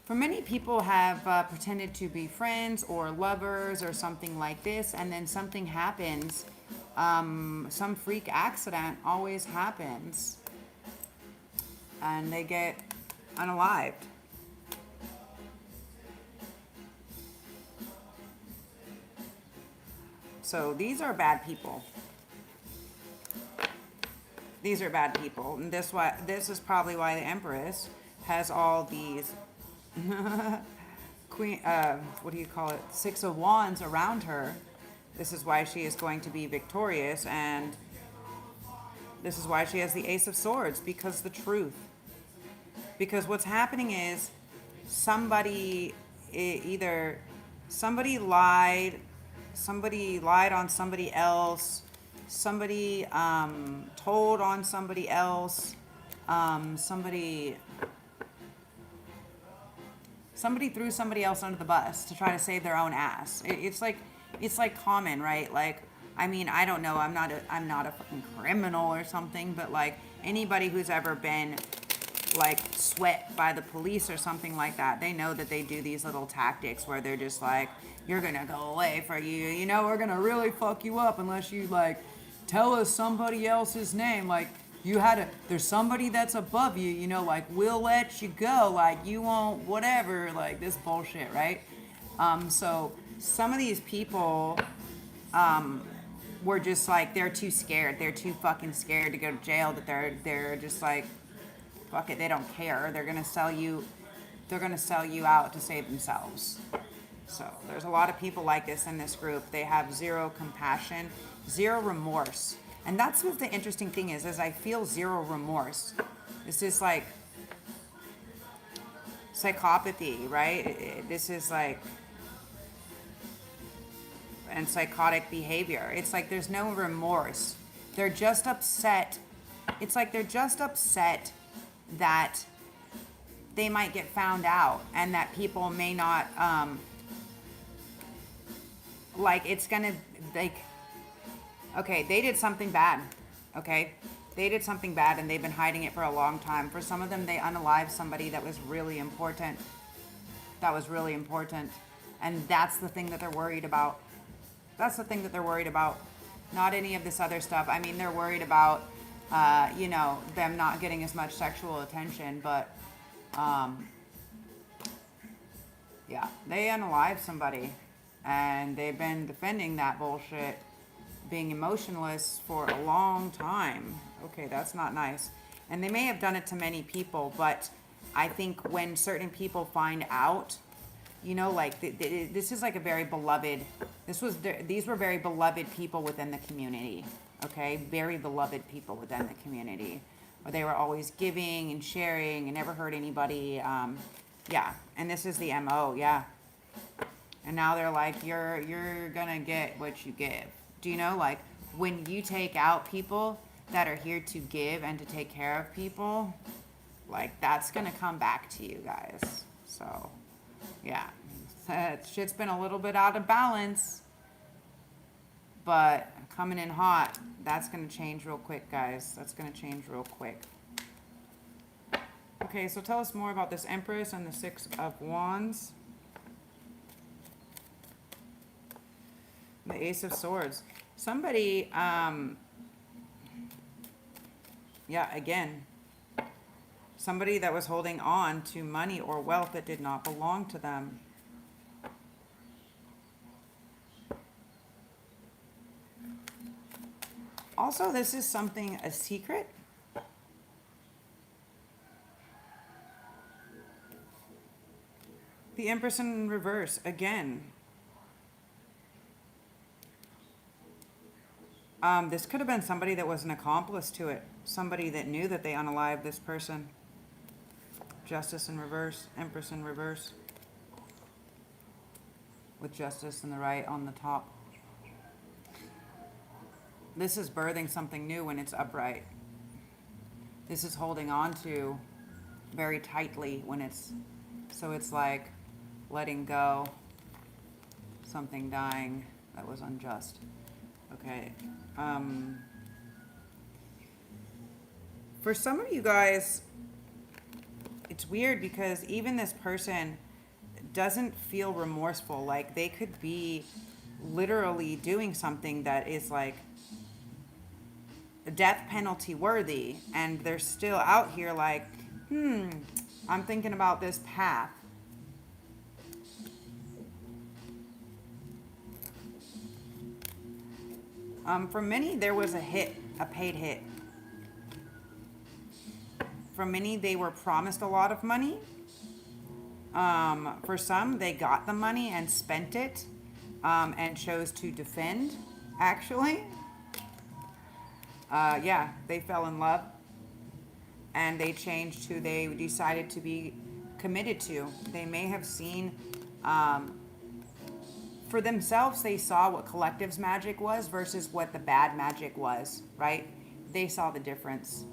For many people have pretended to be friends or lovers or something like this, and then something happens. Some freak accident always happens, and they get unalived. So these are bad people. These are bad people, and this is probably why the Empress has all these queen, what do you call it? 6 of Wands around her. This is why she is going to be victorious, and this is why she has the Ace of Swords, because the truth. Because what's happening is somebody lied on somebody else, somebody told on somebody else, somebody threw somebody else under the bus to try to save their own ass. It's like common, right? Like, I mean, I don't know. I'm not a fucking criminal or something, but like anybody who's ever been like sweat by the police or something like that, they know that they do these little tactics where they're just like, you're gonna go away for you know, we're gonna really fuck you up unless you like tell us somebody else's name. Like, there's somebody that's above you, you know, like, we'll let you go, like, you won't, whatever, like, this bullshit, right? So some of these people were just like, they're too scared, they're too fucking scared to go to jail, that they're just like, fuck it, they don't care, they're gonna sell you out to save themselves. So there's a lot of people like this in this group. They have zero compassion, zero remorse. And that's what the interesting thing is I feel zero remorse. This is like psychopathy, right? This is like, and psychotic behavior. It's like there's no remorse. They're just upset. It's like they're just upset that they might get found out and that people may not, like, it's gonna, like, okay, they did something bad, okay? They did something bad and they've been hiding it for a long time. For some of them, they unalived somebody that was really important. And that's the thing that they're worried about. Not any of this other stuff. I mean, they're worried about, you know, them not getting as much sexual attention, but, yeah, they unalived somebody. And they've been defending that bullshit, being emotionless for a long time. Okay, that's not nice. And they may have done it to many people, but I think when certain people find out, you know, like, this is like a very beloved, these were very beloved people within the community, okay? Very beloved people within the community, where they were always giving and sharing and never hurt anybody. Yeah, and this is the MO, yeah. And now they're like, you're gonna get what you give. Do you know, like, when you take out people that are here to give and to take care of people, like, that's gonna come back to you guys. So, yeah, that shit's been a little bit out of balance, but coming in hot, that's gonna change real quick, guys. That's gonna change real quick. Okay, so tell us more about this Empress and the 6 of Wands. The Ace of Swords. Somebody, yeah, again, Somebody that was holding on to money or wealth that did not belong to them. Also, this is something, a secret. The Empress in reverse, again. This could have been somebody that was an accomplice to it. Somebody that knew that they unalived this person. Justice in reverse, Empress in reverse. With Justice in the right on the top. This is birthing something new when it's upright. This is holding on to very tightly when it's, so it's like letting go, something dying that was unjust. Okay. For some of you guys, it's weird because even this person doesn't feel remorseful. Like they could be literally doing something that is like death penalty worthy, and they're still out here like, I'm thinking about this path. For many, there was a hit, a paid hit. For many, they were promised a lot of money. For some, they got the money and spent it, and chose to defend, actually. Yeah, they fell in love, and they changed who they decided to be committed to. They may have seen, for themselves, they saw what collective's magic was versus what the bad magic was, right? They saw the difference.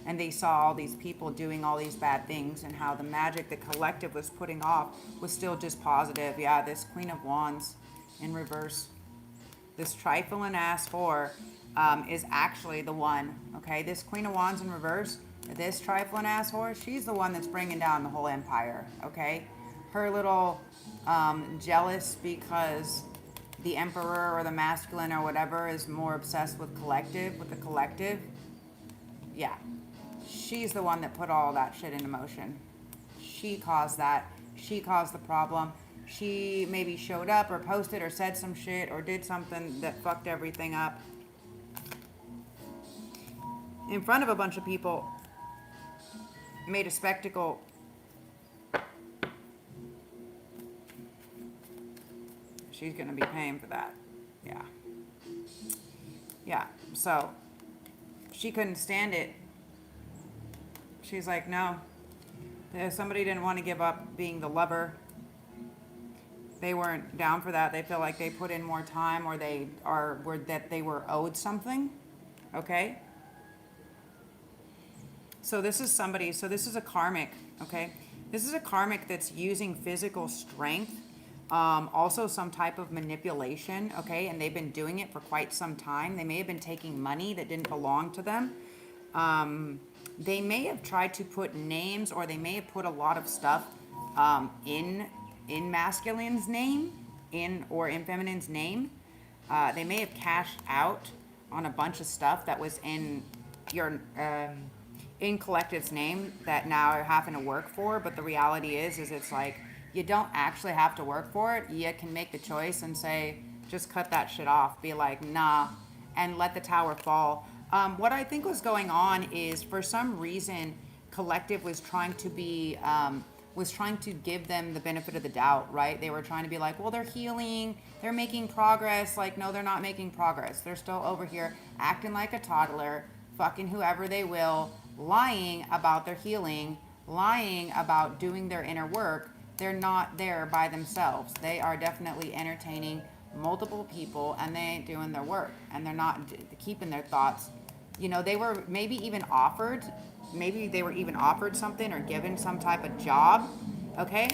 And they saw all these people doing all these bad things, and how the magic the collective was putting off was still just positive. Yeah, this Queen of Wands in reverse. This trifling ass whore is actually the one, okay? This Queen of Wands in reverse, this trifling ass whore, she's the one that's bringing down the whole empire, okay? Her little jealous because the emperor or the masculine or whatever is more obsessed with the collective. Yeah. She's the one that put all that shit into motion. She caused that. She caused the problem. She maybe showed up or posted or said some shit or did something that fucked everything up in front of a bunch of people, made a spectacle. She's going to be paying for that. Yeah. Yeah. So she couldn't stand it. She's like, no. Somebody didn't want to give up being the lover. They weren't down for that. They feel like they put in more time, or they were owed something. Okay? So this is somebody, so this is a karmic, okay? This is a karmic that's using physical strength, also some type of manipulation, okay? And they've been doing it for quite some time. They may have been taking money that didn't belong to them. They may have tried to put names, or they may have put a lot of stuff in masculine's name, or in feminine's name. They may have cashed out on a bunch of stuff that was in your in collective's name that now you're having to work for. But the reality is it's like you don't actually have to work for it. You can make the choice and say, just cut that shit off. Be like, nah, and let the tower fall. What I think was going on is, for some reason, collective was trying to be, was trying to give them the benefit of the doubt, right? They were trying to be like, well, they're healing, they're making progress. Like, no, they're not making progress. They're still over here acting like a toddler, fucking whoever they will, lying about their healing, lying about doing their inner work. They're not there by themselves. They are definitely entertaining multiple people, and they ain't doing their work, and they're not keeping their thoughts. You know, they were maybe even offered, something or given some type of job, okay?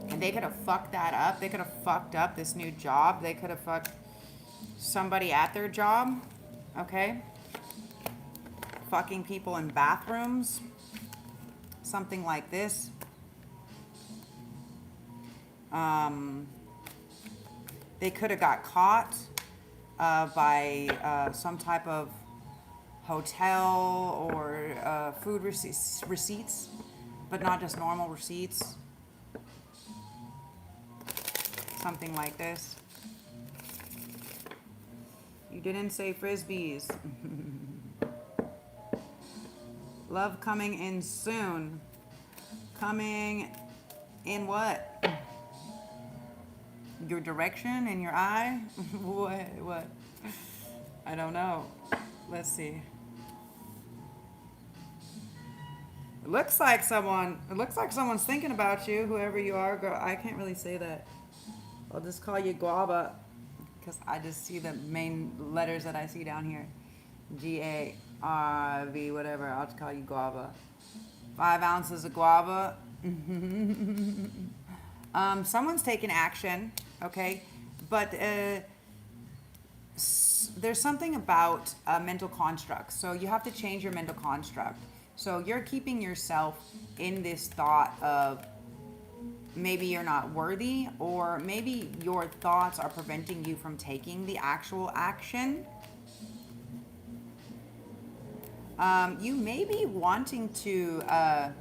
And they could have fucked that up. They could have fucked up this new job. They could have fucked somebody at their job, okay? Fucking people in bathrooms, something like this. They could have got caught by some type of hotel or food receipts, but not just normal receipts. Something like this. You didn't say frisbees. Love coming in soon. Coming in what? Your direction in your eye? What? I don't know. Let's see. It looks like someone's thinking about you, whoever you are, girl. I can't really say that. I'll just call you guava because I just see the main letters that I see down here. G-A-R-V, whatever. I'll just call you guava. 5 ounces of guava. Someone's taking action, okay? But there's something about mental constructs. So you have to change your mental construct. So you're keeping yourself in this thought of maybe you're not worthy, or maybe your thoughts are preventing you from taking the actual action. You may be wanting to 5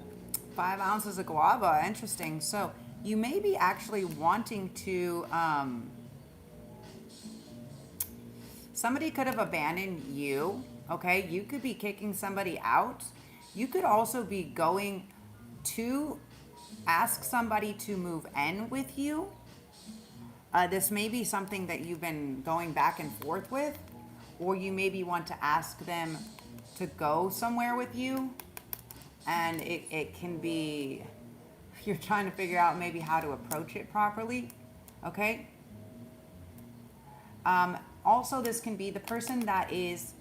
ounces of guava. Interesting. So you may be actually wanting to somebody could have abandoned you. Okay, you could be kicking somebody out. You could also be going to ask somebody to move in with you. This may be something that you've been going back and forth with, or you maybe want to ask them to go somewhere with you, and it can be you're trying to figure out maybe how to approach it properly. Okay. Also, this can be the person that is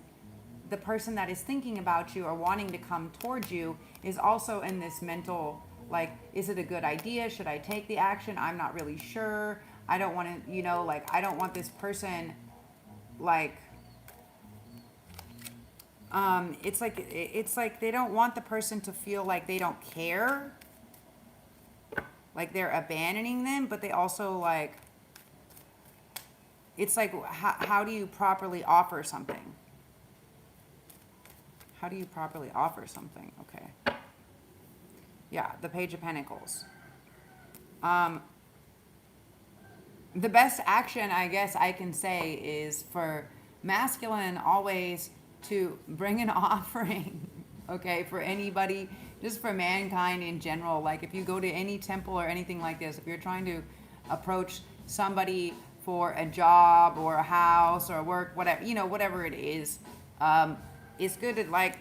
thinking about you or wanting to come towards you is also in this mental, like, is it a good idea? Should I take the action? I'm not really sure. I don't want to, I don't want this person, it's like they don't want the person to feel like they don't care, like they're abandoning them, but they also it's like, how do you properly offer something? How do you properly offer something? Okay. Yeah, the Page of Pentacles. The best action, I guess I can say, is for masculine always to bring an offering, okay, for anybody, just for mankind in general. Like if you go to any temple or anything like this, if you're trying to approach somebody for a job or a house or work, whatever, whatever it is, it's good to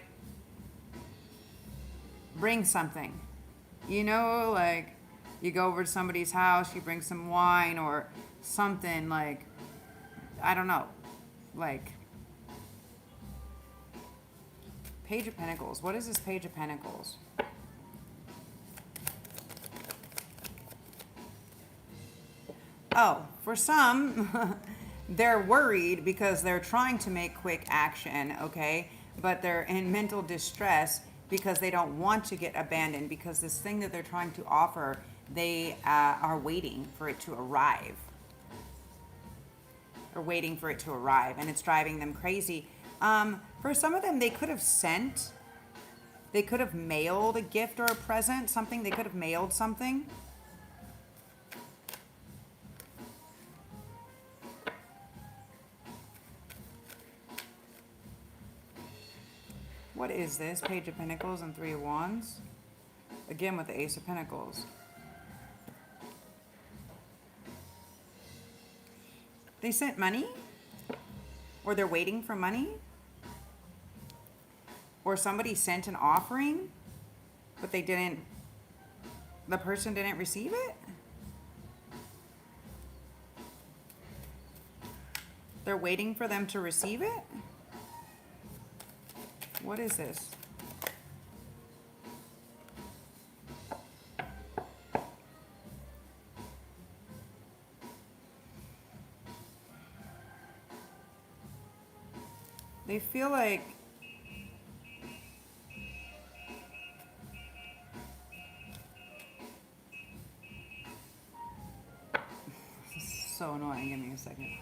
bring something, you go over to somebody's house, you bring some wine or something, I don't know, Page of Pentacles. What is this Page of Pentacles? Oh, for some, they're worried because they're trying to make quick action, okay? But they're in mental distress because they don't want to get abandoned, because this thing that they're trying to offer, they are waiting for it to arrive. They're waiting for it to arrive, and it's driving them crazy. For some of them, they could have mailed a gift or a present, something. They could have mailed something. What is this? Page of Pentacles and 3 of Wands. Again with the Ace of Pentacles. They sent money? Or they're waiting for money? Or somebody sent an offering, but the person didn't receive it? They're waiting for them to receive it? What is this? They feel like this is so annoying. Give me a second.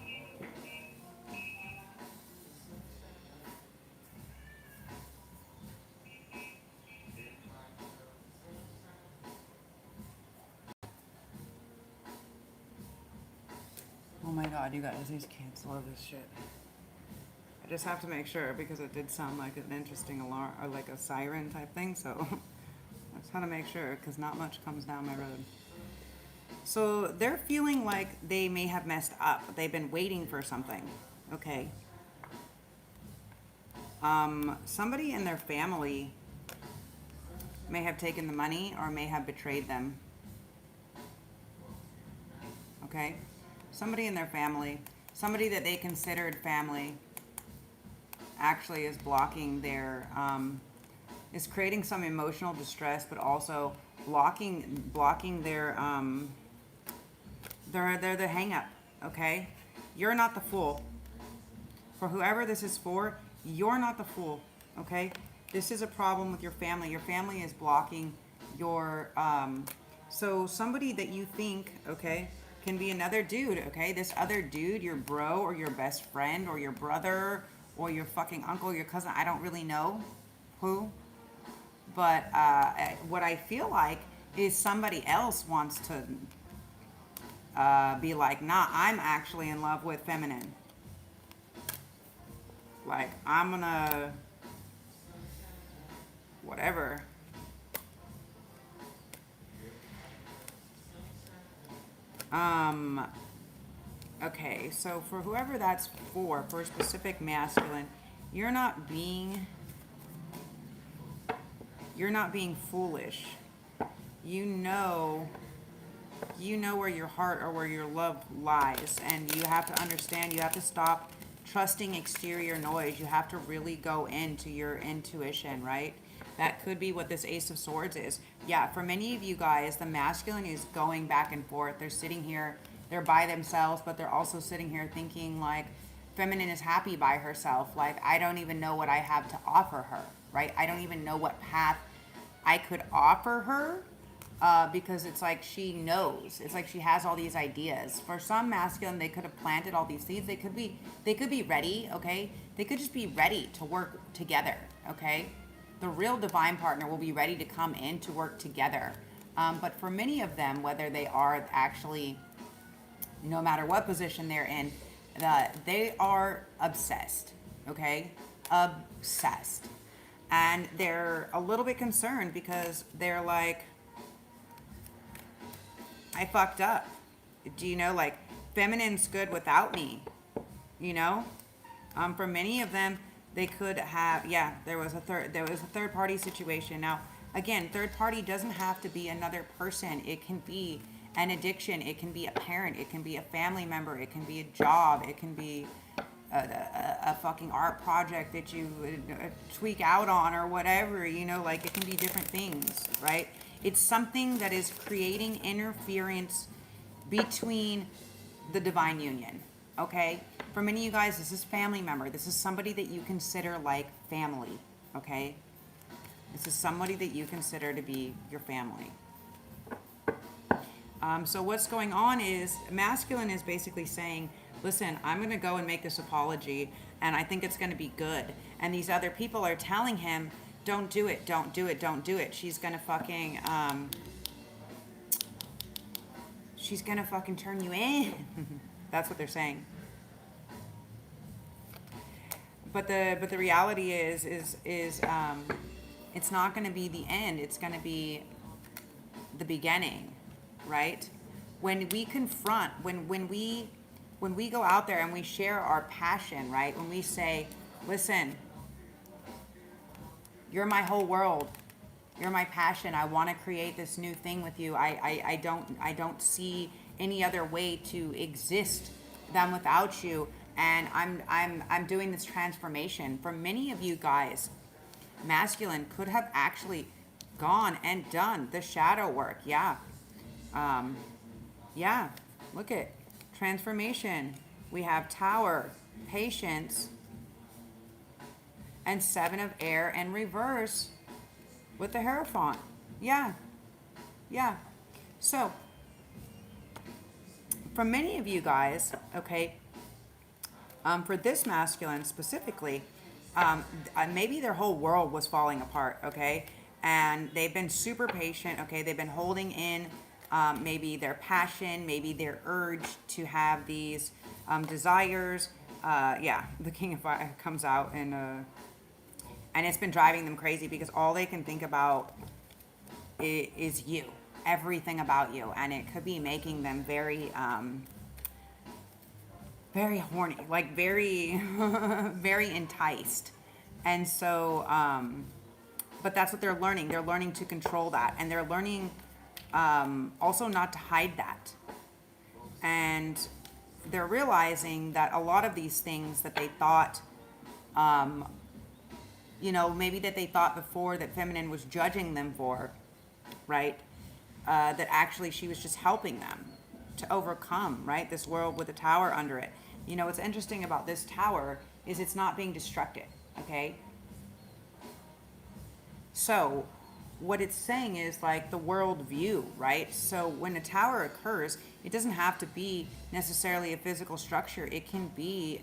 Oh my god, you guys, these kids love this shit. I just have to make sure because it did sound like an interesting alarm or like a siren type thing, so I just want to make sure because not much comes down my road. So they're feeling like they may have messed up. They've been waiting for something. Okay. Somebody in their family may have taken the money or may have betrayed them. Okay? Somebody in their family, somebody that they considered family, actually is blocking their, is creating some emotional distress, but also blocking their the hang up, okay? You're not the fool. For whoever this is for, you're not the fool, okay? This is a problem with your family. Your family is blocking your, so somebody that you think, okay, can be another dude, okay? This other dude, your bro or your best friend or your brother or your fucking uncle, your cousin, I don't really know who. But what I feel like is somebody else wants to be like, nah, I'm actually in love with feminine. Like, I'm gonna, whatever. Okay, so for whoever that's for a specific masculine, you're not being foolish. You know where your heart or where your love lies, and you have to understand, you have to stop trusting exterior noise. You have to really go into your intuition, right? That could be what this Ace of Swords is. Yeah, for many of you guys, the masculine is going back and forth. They're sitting here, they're by themselves, but they're also sitting here thinking like, feminine is happy by herself. Like, I don't even know what I have to offer her, right? I don't even know what path I could offer her, because it's like she knows. It's like she has all these ideas. For some masculine, they could have planted all these seeds. They could be ready, okay? They could just be ready to work together, okay? The real divine partner will be ready to come in to work together. But for many of them, whether they are actually, no matter what position they're in, they are obsessed, okay? Obsessed. And they're a little bit concerned because they're like, I fucked up. Do you know, like, feminine's good without me, you know? For many of them, they could have, yeah, there was a third party situation. Now, again, third party doesn't have to be another person. It can be an addiction. It can be a parent. It can be a family member. It can be a job. It can be a fucking art project that you tweak out on or whatever, you know, like it can be different things, right? It's something that is creating interference between the divine union, okay? For many of you guys, this is family member. This is somebody that you consider like family, okay? This is somebody that you consider to be your family. So what's going on is masculine is basically saying, listen, I'm going to go and make this apology, and I think it's going to be good. And these other people are telling him, don't do it, don't do it, don't do it. She's going to fucking, turn you in. That's what they're saying. But the reality is it's not going to be the end. It's going to be the beginning, right? When we confront, when we go out there and we share our passion, right? When we say, listen, you're my whole world. You're my passion. I want to create this new thing with you. I don't see any other way to exist than without you. And I'm doing this transformation. For many of you guys, masculine could have actually gone and done the shadow work. Yeah. Yeah. Look at transformation. We have Tower, Patience, and Seven of Air and reverse with the Hierophant. Yeah. Yeah. So, for many of you guys, okay, for this masculine specifically, maybe their whole world was falling apart, okay? And they've been super patient, okay? They've been holding in maybe their passion, maybe their urge to have these desires. Yeah, the King of Fire comes out, and it's been driving them crazy because all they can think about is you, everything about you, and it could be making them very, very horny, like very, very enticed, and so, but that's what they're learning. They're learning to control that, and they're learning also not to hide that, and they're realizing that a lot of these things that they thought, maybe that they thought before that feminine was judging them for, right? That actually she was just helping them to overcome, right? This world with a tower under it. What's interesting about this tower is it's not being destructed, okay? So what it's saying is like the world view, right? So when a tower occurs, it doesn't have to be necessarily a physical structure. It can be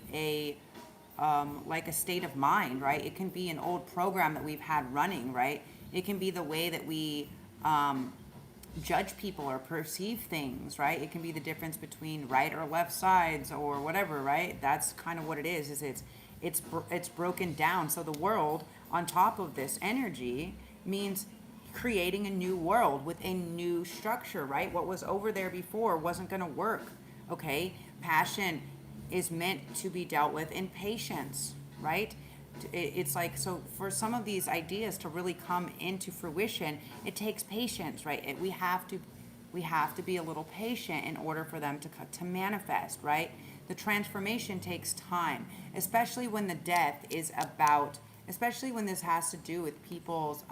like a state of mind, right? It can be an old program that we've had running, right? It can be the way that we judge people or perceive things, right? It can be the difference between right or left sides or whatever, right? That's kind of what it is it's broken down. So the world on top of this energy means creating a new world with a new structure, right? What was over there before wasn't going to work, okay? Passion is meant to be dealt with in patience, right? It's like, so for some of these ideas to really come into fruition, it takes patience, right? We have to be a little patient in order for them to manifest, right? The transformation takes time, especially when the death is about, especially when this has to do with people's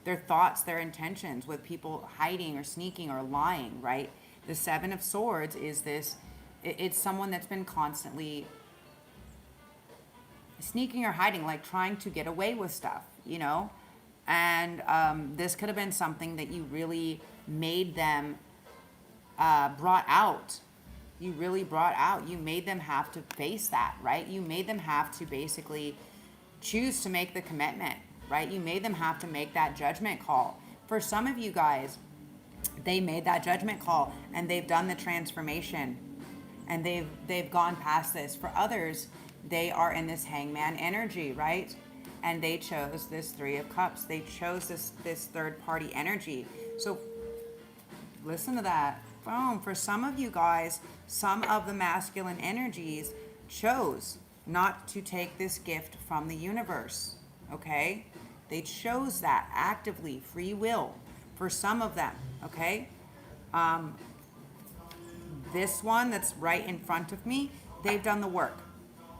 their thoughts, their intentions, with people hiding or sneaking or lying, right? The Seven of Swords is this, it's someone that's been constantly sneaking or hiding, like trying to get away with stuff, and this could have been something that you really made them brought out. You really brought out. You made them have to face that, right? You made them have to basically choose to make the commitment, right? You made them have to make that judgment call. For some of you guys, they made that judgment call and they've done the transformation and they've gone past this. For others, they are in this hangman energy, right? And they chose this Three of Cups. They chose this third party energy. So listen to that. Boom. For some of you guys, some of the masculine energies chose not to take this gift from the universe, okay? They chose that actively, free will, for some of them, okay? This one that's right in front of me, they've done the work.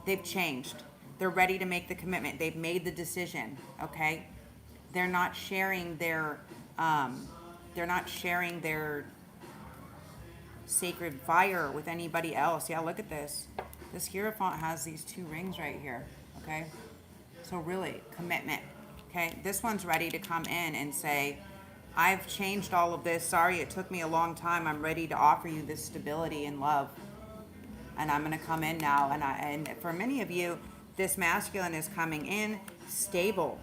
They've changed. They're ready to make the commitment. They've made the decision, okay? They're not sharing their sacred fire with anybody else. Yeah, look at this. This Hierophant has these two rings right here, okay? So really, commitment, okay? This one's ready to come in and say, I've changed all of this. Sorry, it took me a long time. I'm ready to offer you this stability and love. And I'm going to come in now. And for many of you, this masculine is coming in stable,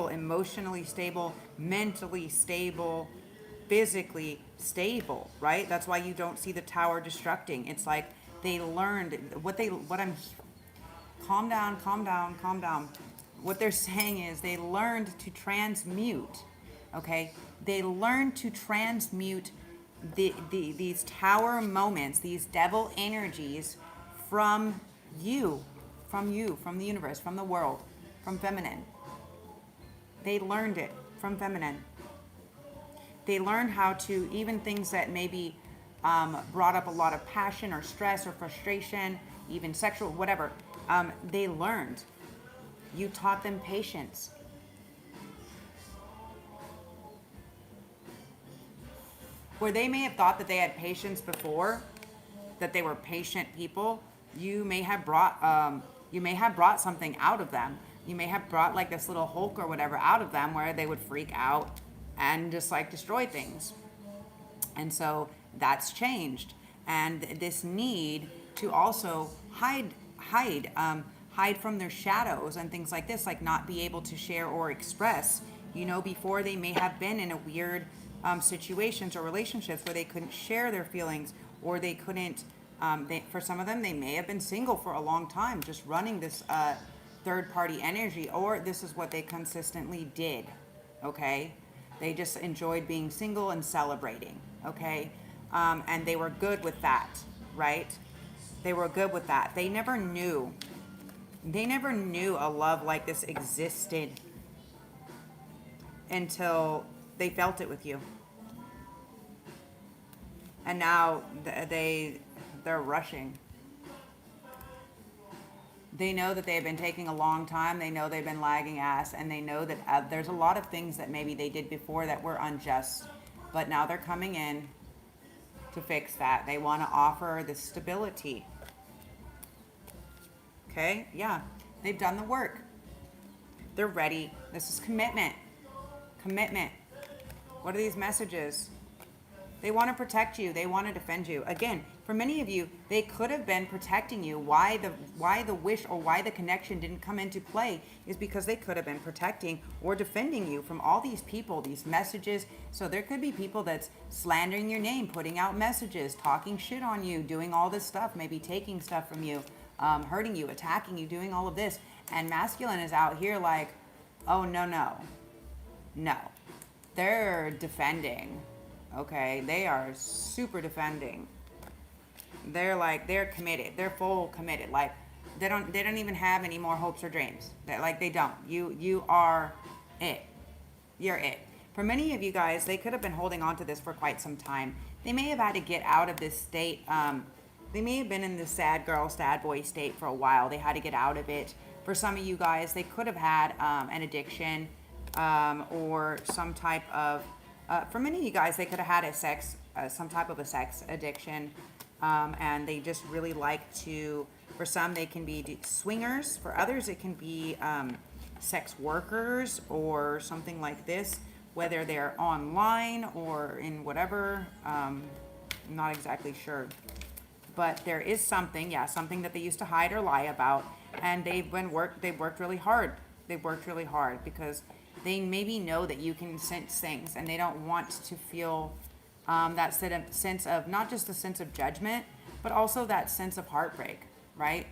emotionally stable, mentally stable, physically stable, right? That's why you don't see the tower destructing. It's like they learned calm down. What they're saying is they learned to transmute, okay? They learned to transmute these tower moments, these devil energies from you, from the universe, from the world, from feminine. They learned it from feminine. They learned how to, even things that maybe brought up a lot of passion or stress or frustration, even sexual, whatever, they learned. You taught them patience. Where they may have thought that they had patience before, that they were patient people, you may have brought something out of them. You may have brought like this little Hulk or whatever out of them where they would freak out and just like destroy things. And so that's changed. And this need to also hide from their shadows and things like this, like not be able to share or express. Before they may have been in a weird situations or relationships where they couldn't share their feelings, or they couldn't, for some of them, they may have been single for a long time, just running this third party energy, or this is what they consistently did, okay? They just enjoyed being single and celebrating, okay? And they were good with that, right? They were good with that. They never knew a love like this existed until they felt it with you. And now they're rushing. They know that they've been taking a long time. They know they've been lagging ass, and they know that there's a lot of things that maybe they did before that were unjust, but now they're coming in to fix that. They want to offer this stability. Okay? Yeah. They've done the work. They're ready. This is commitment. Commitment. What are these messages? They want to protect you. They want to defend you. Again, for many of you, they could have been protecting you. Why the wish or why the connection didn't come into play is because they could have been protecting or defending you from all these people, these messages. So there could be people that's slandering your name, putting out messages, talking shit on you, doing all this stuff, maybe taking stuff from you, hurting you, attacking you, doing all of this. And masculine is out here like, oh, no. They're defending. Okay, they are super defending. They're committed. They're full committed. Like they don't even have any more hopes or dreams. They don't. You are it. You're it. For many of you guys, they could have been holding on to this for quite some time. They may have had to get out of this state. They may have been in this sad girl, sad boy state for a while. They had to get out of it. For some of you guys, they could have had an addiction or some type of. For many of you guys, they could have had some type of a sex addiction, and they just really like to. For some, they can be swingers. For others, it can be sex workers or something like this, whether they're online or in whatever. I'm not exactly sure, but there is something that they used to hide or lie about, and they've worked really hard. They've worked really hard because they maybe know that you can sense things, and they don't want to feel that sense of not just a sense of judgment, but also that sense of heartbreak, right?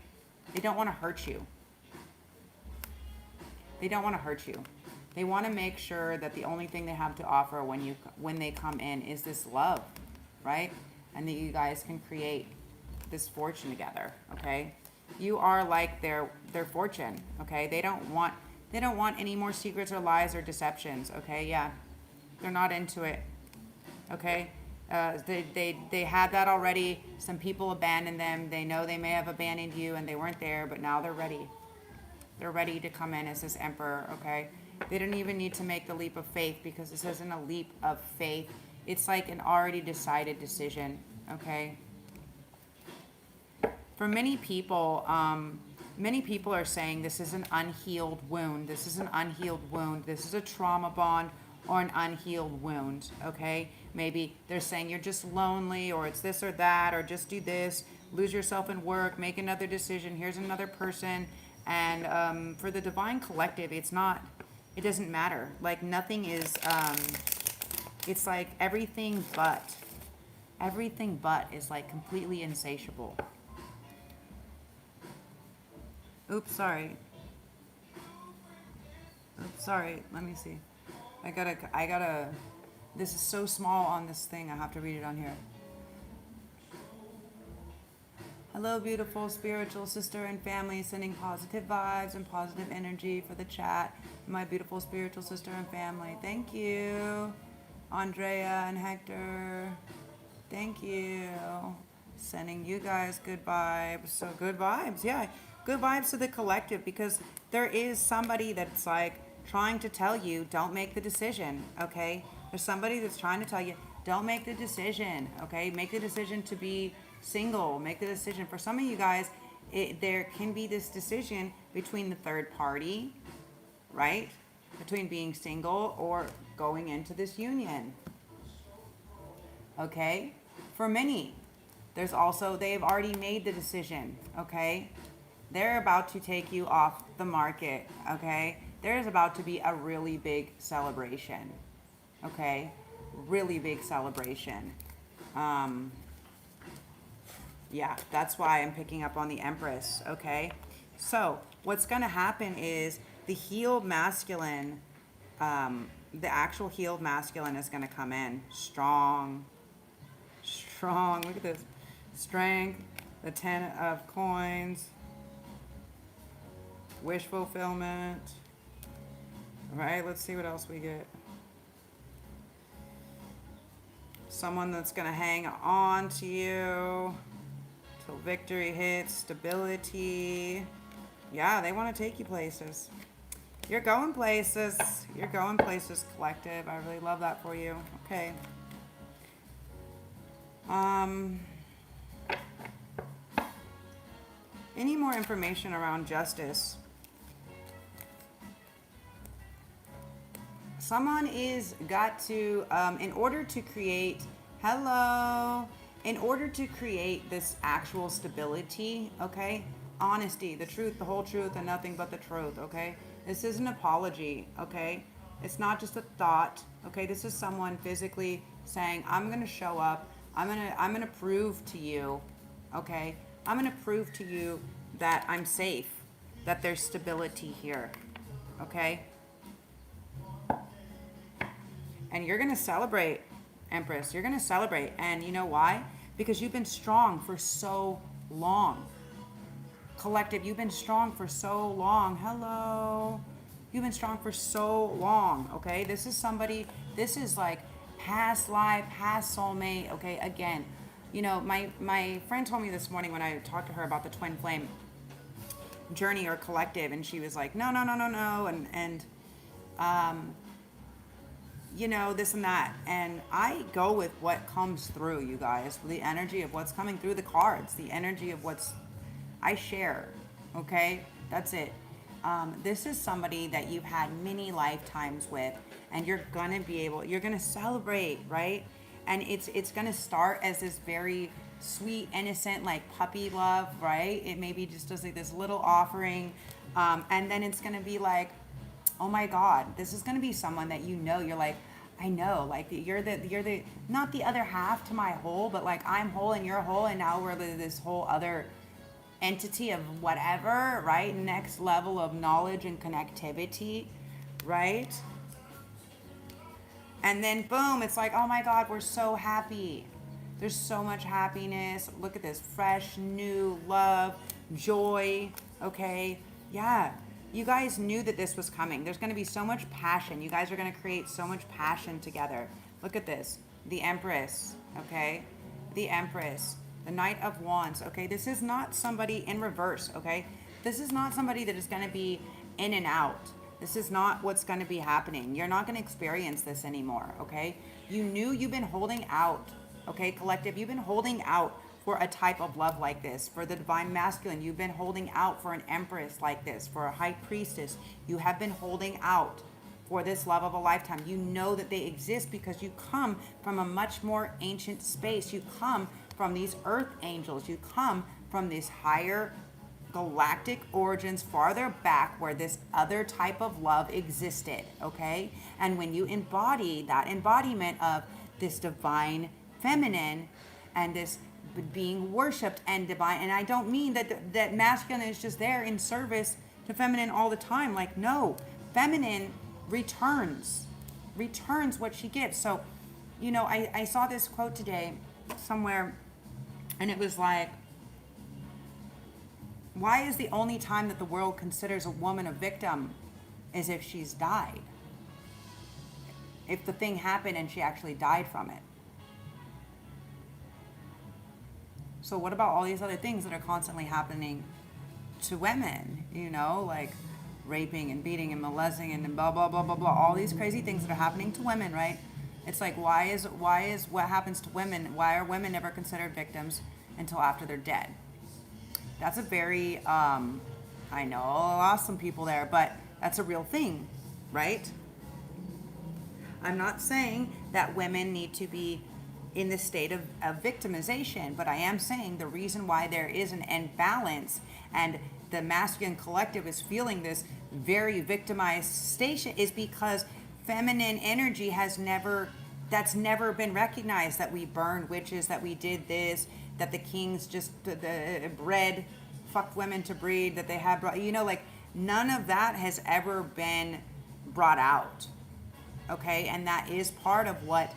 They don't want to hurt you. They don't want to hurt you. They want to make sure that the only thing they have to offer when they come in is this love, right? And that you guys can create this fortune together, okay? You are like their fortune, okay? They don't want any more secrets or lies or deceptions, okay? Yeah, they're not into it, okay? They had that already. Some people abandoned them. They know they may have abandoned you and they weren't there, but now they're ready. They're ready to come in as this emperor, okay? They don't even need to make the leap of faith because this isn't a leap of faith. It's like an already decided decision, okay? For many people are saying this is an unhealed wound. This is an unhealed wound. This is a trauma bond or an unhealed wound, okay? Maybe they're saying you're just lonely, or it's this or that, or just do this, lose yourself in work, make another decision, here's another person. And for the divine collective, it doesn't matter. Like nothing is, it's like everything but is like completely insatiable. Oops, sorry. Let me see. I gotta, this is so small on this thing. I have to read it on here. Hello, beautiful spiritual sister and family, sending positive vibes and positive energy for the chat. My beautiful spiritual sister and family. Thank you, Andrea and Hector. Thank you. Sending you guys good vibes. So good vibes, yeah. Good vibes to the collective, because there is somebody that's like trying to tell you, don't make the decision, okay? There's somebody that's trying to tell you, don't make the decision, okay? Make the decision to be single. Make the decision. For some of you guys, there can be this decision between the third party, right? Between being single or going into this union, okay? For many, there's also, they've already made the decision, okay? They're about to take you off the market, okay? There's about to be a really big celebration, okay? really big celebration. Yeah, that's why I'm picking up on the Empress, okay? So what's going to happen is the healed masculine, the actual healed masculine is going to come in strong, strong. Look at this. Strength, the 10 of coins, wish fulfillment. All right, let's see what else we get. Someone that's going to hang on to you till victory hits, stability. Yeah, they want to take you places. You're going places. You're going places, collective. I really love that for you. Okay. Any more information around justice? Someone is got to, in order to create, in order to create this actual stability, okay? Honesty, the truth, the whole truth, and nothing but the truth, okay? This is an apology, okay? It's not just a thought, okay? This is someone physically saying, I'm gonna show up, I'm gonna prove to you, okay? I'm gonna prove to you that I'm safe, that there's stability here, okay? And you're gonna celebrate, Empress. You're gonna celebrate, and you know why? Because you've been strong for so long. Collective, you've been strong for so long. Hello. You've been strong for so long, okay? This is somebody, this is like past life, past soulmate, okay? Again, you know, my friend told me this morning when I talked to her about the twin flame journey or collective, and she was like, no, and you know, this and that. And I go with what comes through, you guys, the energy of what's coming through the cards, the energy of what's, I share, okay? That's it. This is somebody that you've had many lifetimes with, and you're gonna be able, you're gonna celebrate, right? And it's gonna start as this very sweet, innocent, like puppy love, right? It maybe just does like this little offering, and then it's gonna be like, oh my God, this is gonna be someone that you know, you're like, I know, like you're the not the other half to my whole, but like I'm whole and you're whole, and now we're this whole other entity of whatever, right? Next level of knowledge and connectivity, right? And then boom, it's like, oh my God, we're so happy. There's so much happiness. Look at this, fresh, new love, joy, okay? Yeah, you guys knew that this was coming. There's gonna be so much passion. You guys are gonna create so much passion together. Look at this, the Empress, okay? The Empress, the Knight of Wands, okay? This is not somebody in reverse, okay? This is not somebody that is gonna be in and out. This is not what's gonna be happening. You're not gonna experience this anymore, okay? You knew you've been holding out, okay, collective? You've been holding out for a type of love like this. For the divine masculine, you've been holding out for an empress like this. For a high priestess, you have been holding out for this love of a lifetime. You know that they exist because you come from a much more ancient space. You come from these earth angels. You come from these higher galactic origins farther back where this other type of love existed, okay? And when you embody that embodiment of this divine feminine and this being worshipped and divine, and I don't mean that masculine is just there in service to feminine all the time. Like, no, feminine returns what she gives. So, you know, I saw this quote today somewhere, and it was like, why is the only time that the world considers a woman a victim is if she's died? If the thing happened and she actually died from it. So what about all these other things that are constantly happening to women, you know, like raping and beating and molesting and blah, blah, blah, blah, blah, all these crazy things that are happening to women, right? It's like, why is what happens to women, why are women never considered victims until after they're dead? That's a very, I know I lost some people there, but that's a real thing, right? I'm not saying that women need to be in the state of victimization, but I am saying the reason why there is an imbalance and the masculine collective is feeling this very victimized station is because feminine energy has never That's never been recognized, that we burned witches, that we did this, that the kings just the bred, fucked women to breed, that they had, like none of that has ever been brought out. Okay, and that is part of what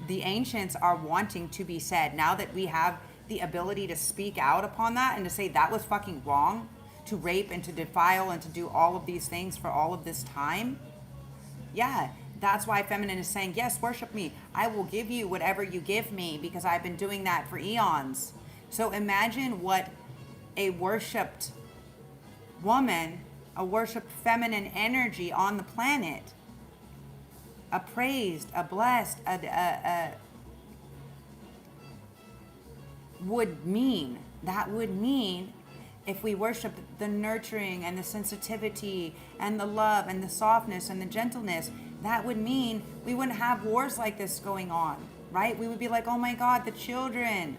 the ancients are wanting to be said. Now that we have the ability to speak out upon that and to say that was fucking wrong, to rape and to defile and to do all of these things for all of this time, yeah, that's why feminine is saying, yes, worship me. I will give you whatever you give me because I've been doing that for eons. So imagine what a worshipped woman, a worshipped feminine energy on the planet, a praised, a blessed, would mean. That would mean if we worship the nurturing and the sensitivity and the love and the softness and the gentleness, that would mean we wouldn't have wars like this going on, right? We would be like, oh my God, the children.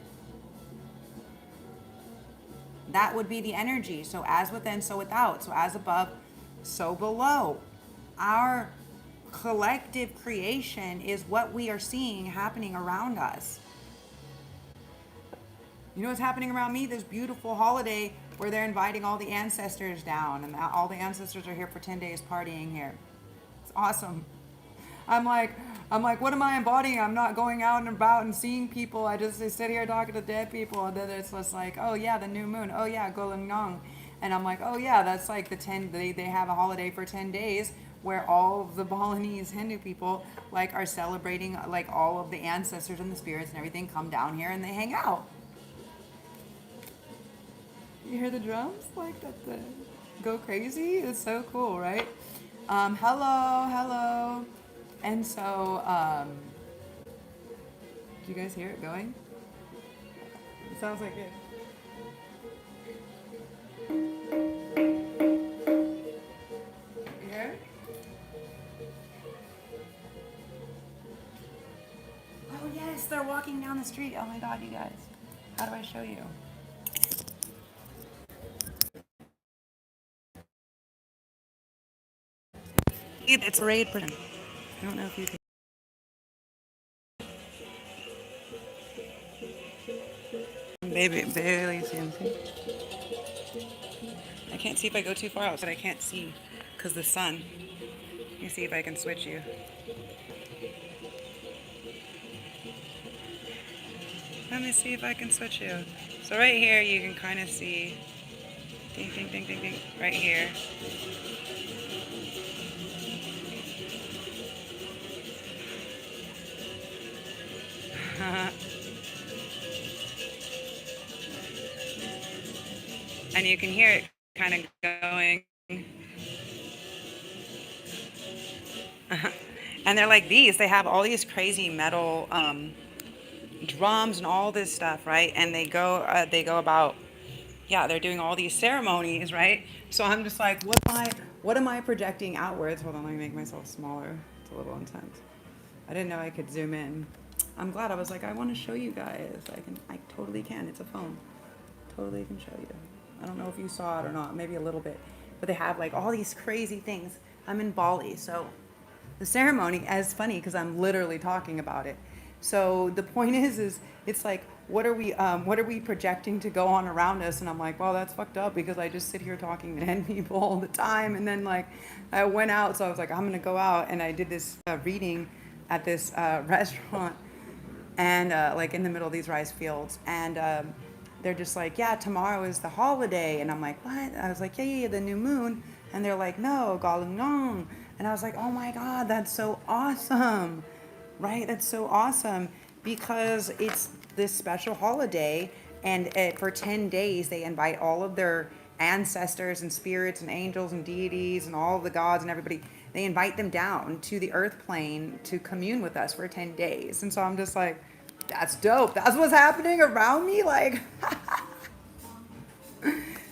That would be the energy. So as within, so without. So as above, so below. Our collective creation is what we are seeing happening around us. You know what's happening around me? This beautiful holiday where they're inviting all the ancestors down, and all the ancestors are here for 10 days partying here. It's awesome. I'm like, what am I embodying? I'm not going out and about and seeing people. I just sit here talking to dead people, and then it's just like, oh yeah, the new moon. Oh yeah, Golong. And I'm like, oh yeah, that's like they have a holiday for 10 days where all of the Balinese Hindu people like are celebrating, like all of the ancestors and the spirits and everything come down here and they hang out. You hear the drums? Like that, go crazy? It's so cool, right? Hello. And so, do you guys hear it going? It sounds like it. You hear it? Oh yes, they're walking down the street. Oh my God, you guys. How do I show you? It's a parade person. I don't know if you can. Baby, barely see him. I can't see if I go too far out, but I can't see because the sun. Let me see if I can switch you. Let me see if I can switch you. So right here, you can kind of see. Ding, ding, ding, ding, ding. Right here. And you can hear it kind of going. And they're like these. They have all these crazy metal drums and all this stuff, right? And they go about, yeah, they're doing all these ceremonies, right? So I'm just like, what am I projecting outwards? Hold on, let me make myself smaller. It's a little intense. I didn't know I could zoom in. I'm glad. I was like, I want to show you guys. I totally can. It's a phone. Totally can show you. I don't know if you saw it or not, maybe a little bit. But they have like all these crazy things. I'm in Bali, so the ceremony is funny because I'm literally talking about it. So the point is it's like, what are we projecting to go on around us? And I'm like, well, that's fucked up because I just sit here talking to 10 people all the time. And then like I went out, so I was like, I'm gonna go out, and I did this reading at this restaurant, and like in the middle of these rice fields, and they're just like, yeah, tomorrow is the holiday. And I'm like, what? I was like, yeah, the new moon. And they're like, no, Galungnong. And I was like, oh my God, that's so awesome, right? That's so awesome because it's this special holiday, and for 10 days they invite all of their ancestors and spirits and angels and deities and all of the gods and everybody. They invite them down to the earth plane to commune with us for 10 days. And so I'm just like, that's dope. That's what's happening around me. Like,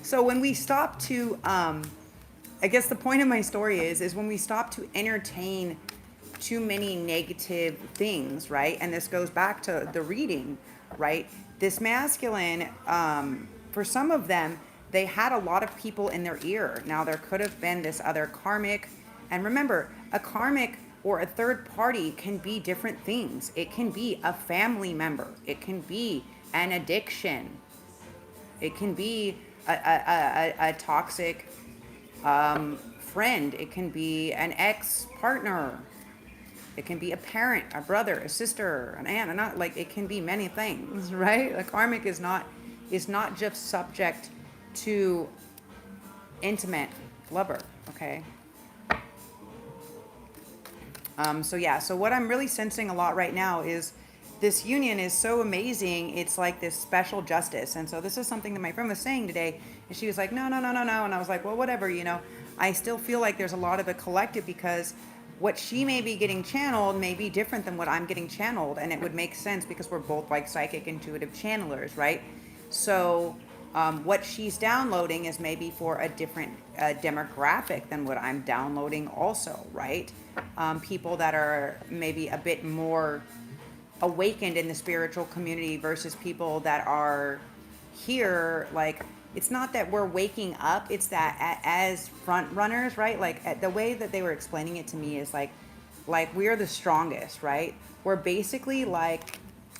so when we stop to, I guess the point of my story is when we stop to entertain too many negative things, right? And this goes back to the reading, right? This masculine, for some of them, they had a lot of people in their ear. Now there could have been this other karmic, and remember, a karmic or a third party can be different things. It can be a family member. It can be an addiction. It can be a toxic friend. It can be an ex-partner. It can be a parent, a brother, a sister, an aunt, and not like it can be many things, right? Like karmic is not just subject to intimate lover, okay? So what I'm really sensing a lot right now is this union is so amazing. It's like this special justice. And so this is something that my friend was saying today. And she was like, no. And I was like, well, whatever, I still feel like there's a lot of a collective because what she may be getting channeled may be different than what I'm getting channeled. And it would make sense because we're both like psychic intuitive channelers, right? So what she's downloading is maybe for a different demographic than what I'm downloading also, right? People that are maybe a bit more awakened in the spiritual community versus people that are here. Like, it's not that we're waking up, it's that as front runners, right? Like the way that they were explaining it to me is like we're the strongest, right? We're basically like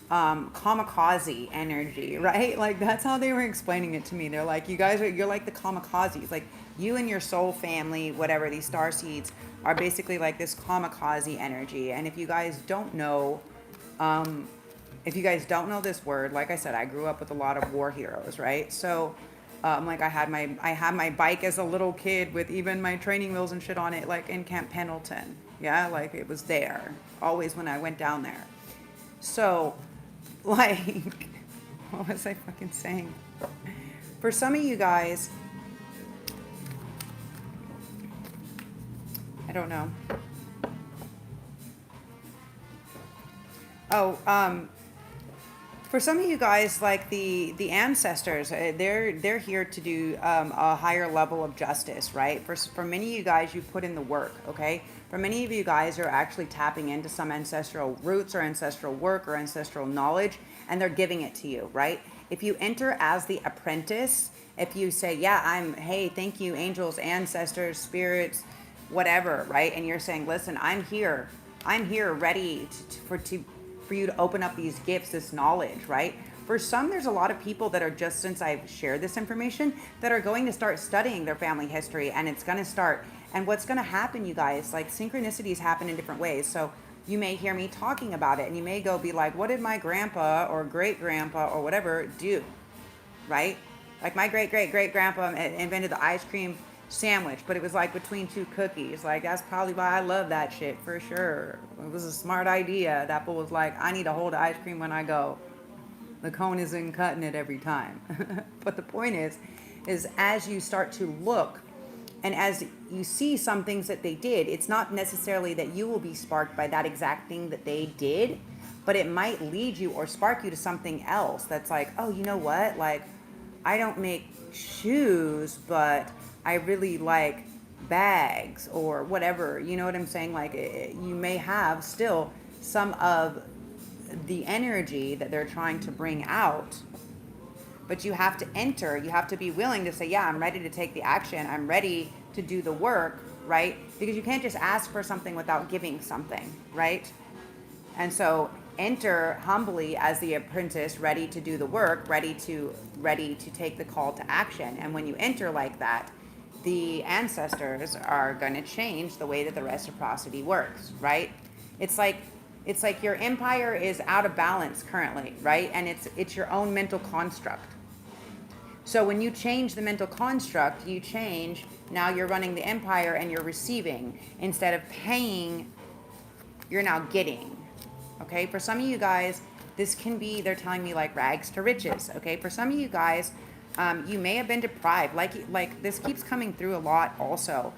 kamikaze energy, right? Like that's how they were explaining it to me. They're like, you're like the kamikazes, like you and your soul family, whatever, these star seeds are basically like this kamikaze energy. And if you guys don't know this word, like I said, I grew up with a lot of war heroes, right? So like I had my bike as a little kid with even my training wheels and shit on it, like in Camp Pendleton. Yeah, like it was there always when I went down there. So like, what was I fucking saying? For some of you guys, I don't know. For some of you guys, like the ancestors, they're here to do a higher level of justice, right? For many of you guys, you put in the work, okay? For many of you guys are actually tapping into some ancestral roots or ancestral work or ancestral knowledge, and they're giving it to you, right? If you enter as the apprentice, if you say, yeah, hey, thank you, angels, ancestors, spirits, whatever, right? And you're saying, listen, I'm here ready for you to open up these gifts, this knowledge, right? For some, there's a lot of people that are just, since I've shared this information, that are going to start studying their family history, and it's going to start. And what's going to happen, you guys, like synchronicities happen in different ways. So you may hear me talking about it, and you may be like, what did my grandpa or great grandpa or whatever do, right? Like my great grandpa invented the ice cream sandwich, but it was like between two cookies. Like that's probably why I love that shit for sure. It was a smart idea. That fool was like, I need to hold the ice cream when I go. The cone isn't cutting it every time. But the point is as you start to look and as you see some things that they did, it's not necessarily that you will be sparked by that exact thing that they did, but it might lead you or spark you to something else that's like, oh, you know what? Like, I don't make shoes, but I really like bags or whatever. You know what I'm saying? Like you may have still some of the energy that they're trying to bring out, but you have to enter. You have to be willing to say, yeah, I'm ready to take the action. I'm ready to do the work, right? Because you can't just ask for something without giving something, right? And so enter humbly as the apprentice, ready to do the work, ready to take the call to action. And when you enter like that, the ancestors are going to change the way that the reciprocity works, right? It's like your empire is out of balance currently, right? And it's your own mental construct. So when you change the mental construct, you change, now you're running the empire and you're receiving. Instead of paying, you're now getting. Okay, for some of you guys, this can be, they're telling me like rags to riches. Okay, for some of you guys, you may have been deprived. Like this keeps coming through a lot also.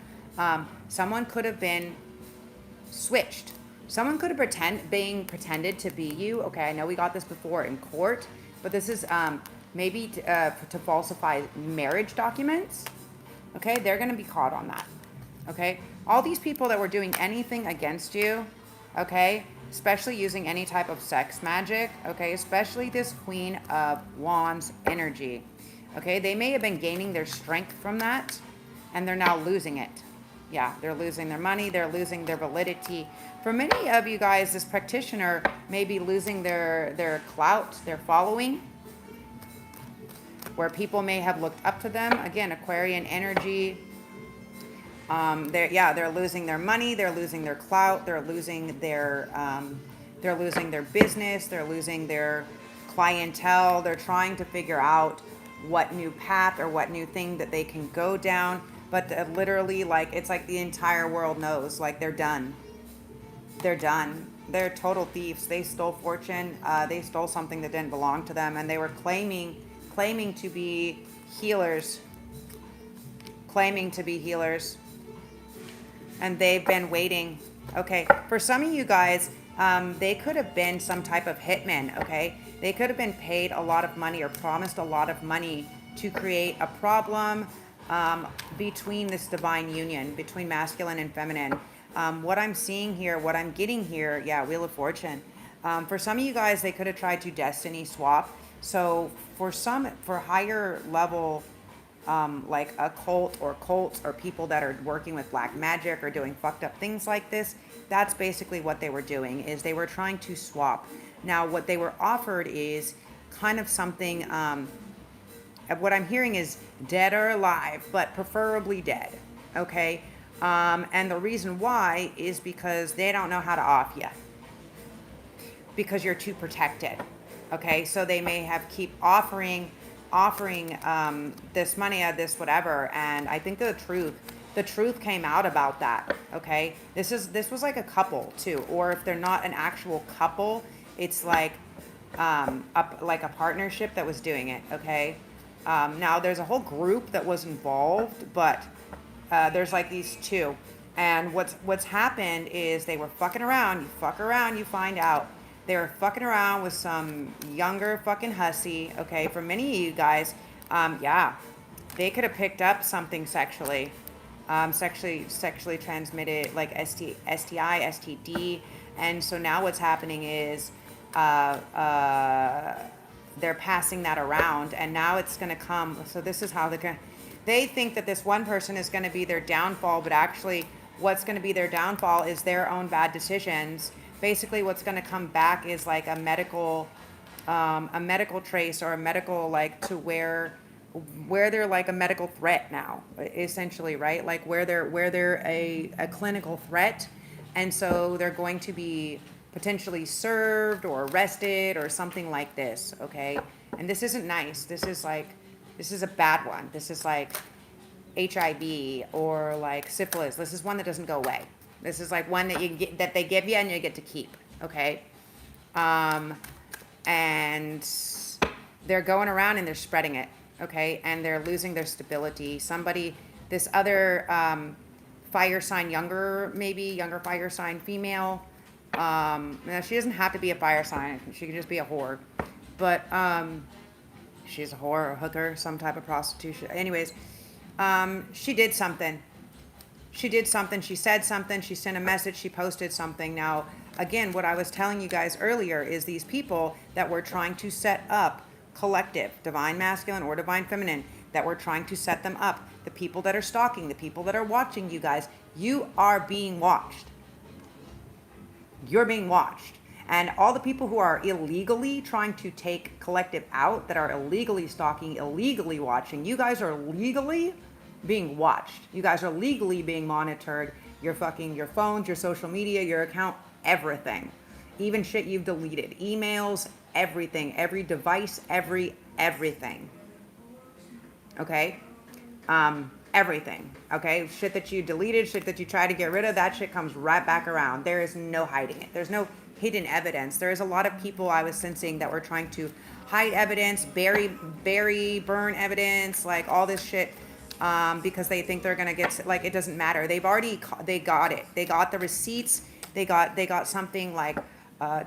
Someone could have been switched. Someone could have pretended to be you. Okay, I know we got this before in court, but this is maybe to falsify marriage documents. Okay, they're going to be caught on that. Okay, all these people that were doing anything against you, okay, especially using any type of sex magic, okay, especially this Queen of Wands energy, okay, they may have been gaining their strength from that, and they're now losing it, Yeah, they're losing their money. They're losing their validity. For many of you guys, this practitioner may be losing their clout, their following, where people may have looked up to them. Again, Aquarian energy. They're losing their money. They're losing their clout. They're losing their business. They're losing their clientele. They're trying to figure out what new path or what new thing that they can go down. But literally, like, it's like the entire world knows, like, they're done. They're done. They're total thieves. They stole fortune. They stole something that didn't belong to them, and they were claiming to be healers. Claiming to be healers. And they've been waiting. Okay, for some of you guys, they could have been some type of hitman, okay? They could have been paid a lot of money or promised a lot of money to create a problem between this divine union, between masculine and feminine. What I'm seeing here, what I'm getting here, yeah, Wheel of Fortune. For some of you guys, they could have tried to destiny swap. So for higher level, like a cult or cults or people that are working with black magic or doing fucked up things like this, that's basically what they were doing, is they were trying to swap. Now, what they were offered is kind of something, what I'm hearing is dead or alive, but preferably dead, okay? And the reason why is because they don't know how to off you, because you're too protected, okay? So they may have keep offering this money, this whatever, and I think the truth came out about that, okay? This was like a couple too, or if they're not an actual couple, it's like a partnership that was doing it, okay? Now there's a whole group that was involved, but there's like these two, and what's happened is they were fucking around. You fuck around, you find out. They were fucking around with some younger fucking hussy, okay? For many of you guys, yeah, they could have picked up something sexually transmitted, like STI, STD, and so now what's happening is they're passing that around, and now it's going to come. So this is how they think that this one person is going to be their downfall, but actually what's going to be their downfall is their own bad decisions. Basically what's going to come back is like a medical trace, or a medical, like, to where they're like a medical threat now, essentially, right? Like where they're a clinical threat, and so they're going to be potentially served or arrested or something like this, okay? And this isn't nice. This is a bad one. This is like HIV or like syphilis. This is one that doesn't go away. This is like one that they give you and you get to keep, okay? And they're going around and they're spreading it, okay? And they're losing their stability. This other fire sign, younger fire sign female. Now she doesn't have to be a fire sign. She can just be a whore. But she's a whore, a hooker, some type of prostitution. Anyways, she did something. She said something. She sent a message. She posted something. Now, again, what I was telling you guys earlier is these people that were trying to set up collective, divine masculine or divine feminine, that were trying to set them up. The people that are stalking, the people that are watching you guys, you are being watched. You're being watched. And all the people who are illegally trying to take collective out, that are illegally stalking, illegally watching, you guys are legally being watched. You guys are legally being monitored. Your phones, your social media, your account, everything. Even shit you've deleted. Emails, everything. Every device, everything. Okay? Everything. Okay? Shit that you deleted, shit that you try to get rid of, that shit comes right back around. There is no hiding it. There's no hidden evidence. There is a lot of people I was sensing that were trying to hide evidence, bury, burn evidence, like all this shit, because they think they're gonna get, like, it doesn't matter. They got it. They got the receipts. They got something like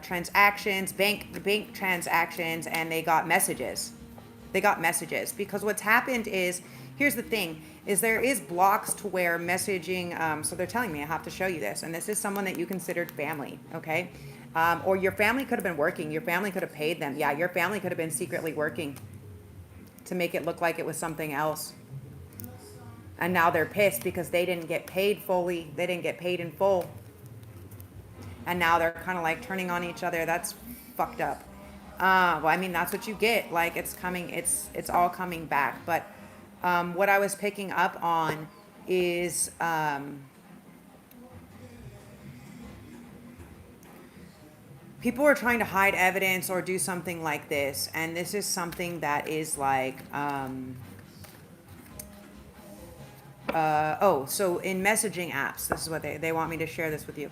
transactions, bank transactions, and they got messages. Because what's happened is, here's the thing, is there is blocks to where messaging, so they're telling me I have to show you this, and this is someone that you considered family, okay? Or your family could have been working. Your family could have paid them. Yeah, your family could have been secretly working to make it look like it was something else. And now they're pissed because they didn't get paid fully. They didn't get paid in full. And now they're kind of like turning on each other. That's fucked up. Well, I mean, that's what you get. Like, it's coming, it's all coming back. But what I was picking up on is people are trying to hide evidence or do something like this. And this is something that is like, so in messaging apps, this is what they want me to share this with you.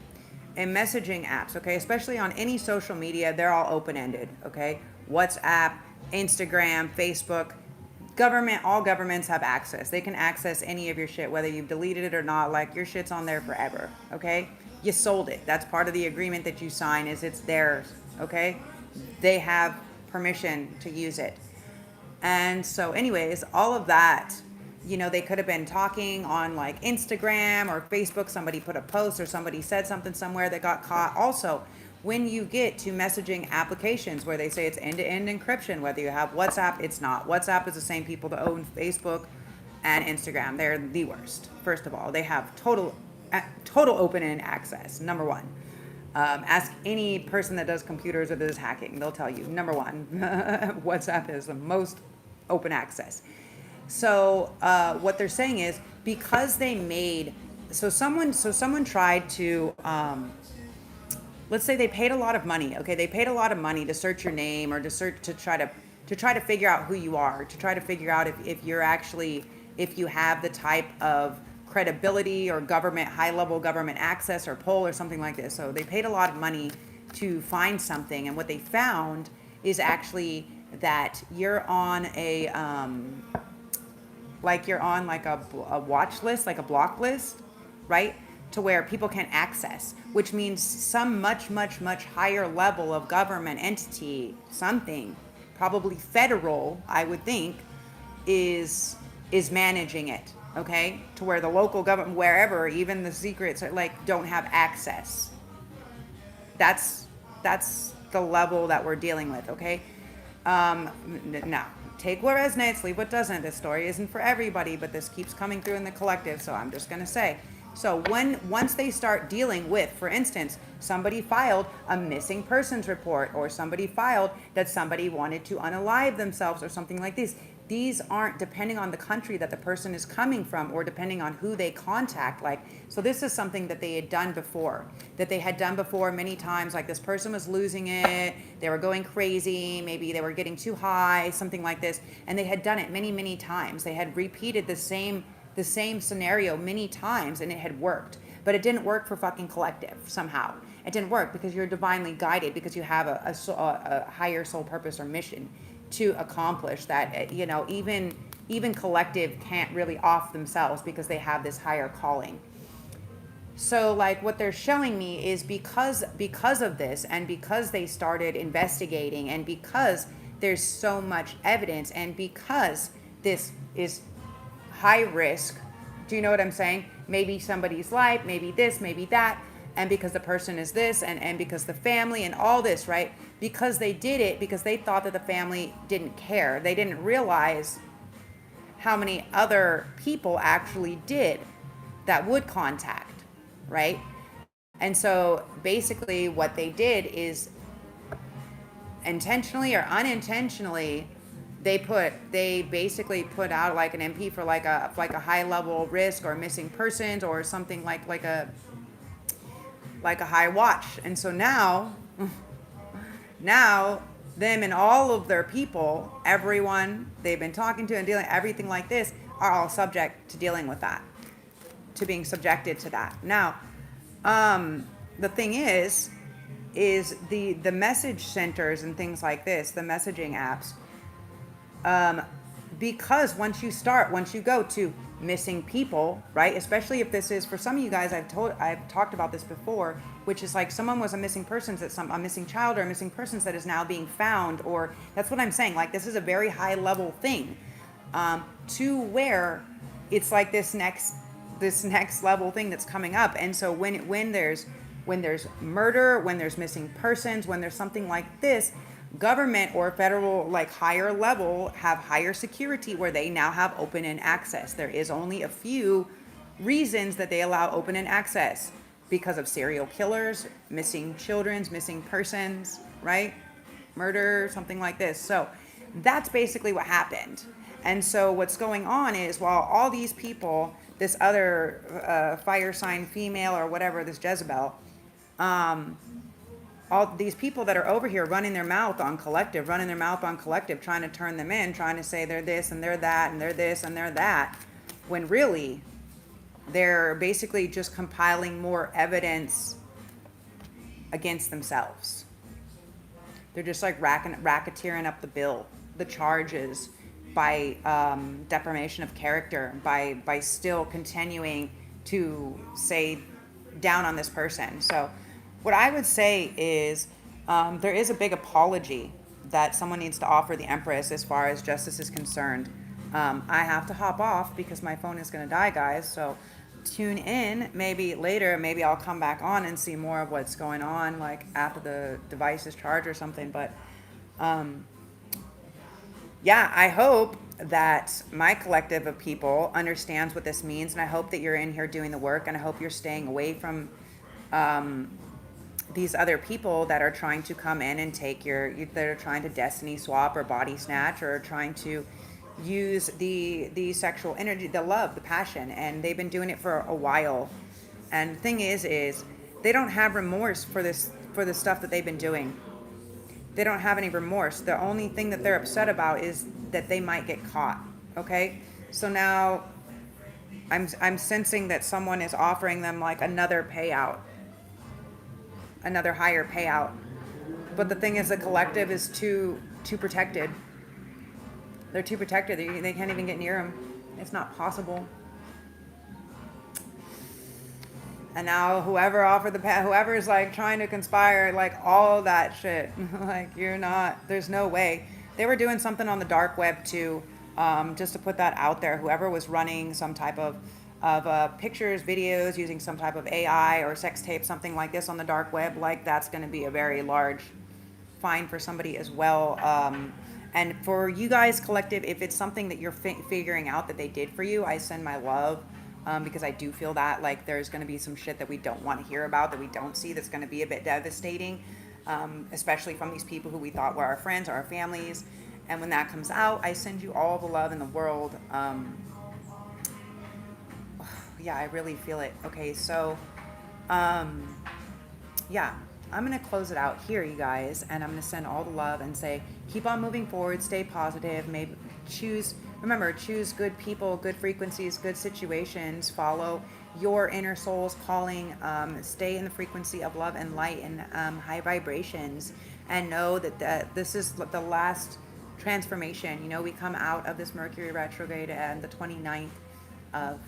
In messaging apps, okay, especially on any social media, they're all open-ended, okay? WhatsApp, Instagram, Facebook, all governments have access. They can access any of your shit, whether you've deleted it or not. Like, your shit's on there forever, okay? You sold it. That's part of the agreement that you sign, is it's theirs, okay? They have permission to use it. And so anyways, all of that, you know, they could have been talking on like Instagram or Facebook. Somebody put a post or somebody said something somewhere that got caught. Also, when you get to messaging applications where they say it's end-to-end encryption, whether you have WhatsApp, it's not. WhatsApp is the same people that own Facebook and Instagram. They're the worst. First of all, they have total open-end access, number one. Ask any person that does computers or that is hacking. They'll tell you, number one, WhatsApp is the most open access. So what they're saying is, because they made, someone tried to, let's say they paid a lot of money. Okay, they paid a lot of money to search your name, or to try to figure out who you are, to try to figure out if you're actually, if you have the type of credibility or high level government access or pull or something like this. So they paid a lot of money to find something, and what they found is actually that you're on a you're on like a watch list, like a block list, right? To where people can't access, which means some much higher level of government entity, something, probably federal, I would think, is managing it, okay? To where the local government, wherever, even the secrets, like, don't have access. That's the level that we're dealing with, okay? Now, take what resonates, leave what doesn't. This story isn't for everybody, but this keeps coming through in the collective, so I'm just going to say. So once they start dealing with, for instance, somebody filed a missing persons report, or somebody filed that somebody wanted to unalive themselves or something like this, these aren't, depending on the country that the person is coming from, or depending on who they contact. Like, so this is something that they had done before, many times. Like, this person was losing it, they were going crazy, maybe they were getting too high, something like this, and they had done it many times. They had repeated the same scenario many times, and it had worked. But it didn't work for fucking collective somehow. It didn't work because you're divinely guided, because you have a higher soul purpose or mission to accomplish that. You know, even collective can't really off themselves because they have this higher calling. So like, what they're showing me is, because of this, and because they started investigating, and because there's so much evidence, and because this is high risk, do you know what I'm saying? Maybe somebody's life, maybe this, maybe that, and because the person is this, and because the family and all this, right? Because they did it because they thought that the family didn't care. They didn't realize how many other people actually did that would contact, right? And so basically what they did is, intentionally or unintentionally, they basically put out like an MP for like a high level risk or missing persons, or something like a high watch. And so now them and all of their people, everyone they've been talking to and dealing, everything like this, are all subject to dealing with that, to being subjected to that. Now, the thing is the message centers and things like this, the messaging apps, because once you go to missing people, right? Especially if this is, for some of you guys, I've talked about this before, which is like someone was a missing persons, a missing child or a missing persons that is now being found, or that's what I'm saying. Like, this is a very high level thing, to where it's like this next level thing that's coming up. And so when there's murder, when there's missing persons, when there's something like this, Government or federal, like higher level, have higher security where they now have open end access. There is only a few reasons that they allow open end access: because of serial killers, missing children's, missing persons, right? Murder, something like this. So that's basically what happened. And so what's going on is, while all these people, this other fire sign female or whatever, this Jezebel, all these people that are over here running their mouth on collective, trying to turn them in, trying to say they're this and they're that and they're this and they're that, when really they're basically just compiling more evidence against themselves. They're just like racketeering up the charges by defamation of character, by still continuing to say down on this person. So what I would say is there is a big apology that someone needs to offer the Empress as far as justice is concerned. I have to hop off because my phone is going to die, guys. So tune in. Maybe later, maybe I'll come back on and see more of what's going on, like after the device is charged or something. But yeah, I hope that my collective of people understands what this means, and I hope that you're in here doing the work, and I hope you're staying away from these other people that are trying to come in and take that are trying to destiny swap or body snatch, or trying to use the sexual energy, the love, the passion, and they've been doing it for a while. And the thing is they don't have remorse for the stuff that they've been doing. They don't have any remorse. The only thing that they're upset about is that they might get caught. Okay, so now I'm sensing that someone is offering them like another payout, another higher payout. But the thing is, the collective is too protected. They're too protected. They can't even get near them. It's not possible. And now whoever is like trying to conspire, like all that shit, like there's no way. They were doing something on the dark web too, just to put that out there. Whoever was running some type of pictures, videos, using some type of AI or sex tape, something like this on the dark web, like that's going to be a very large fine for somebody as well. And for you guys, collective, if it's something that you're figuring out that they did for you, I send my love, because I do feel that like there's going to be some shit that we don't want to hear about, that we don't see, that's going to be a bit devastating, especially from these people who we thought were our friends or our families. And when that comes out, I send you all the love in the world. Yeah, I really feel it. Okay, so yeah, I'm going to close it out here, you guys, and I'm going to send all the love and say, keep on moving forward, stay positive, maybe choose good people, good frequencies, good situations, follow your inner soul's calling, stay in the frequency of love and light and high vibrations, and know that this is the last transformation. We come out of this Mercury retrograde and the 29th of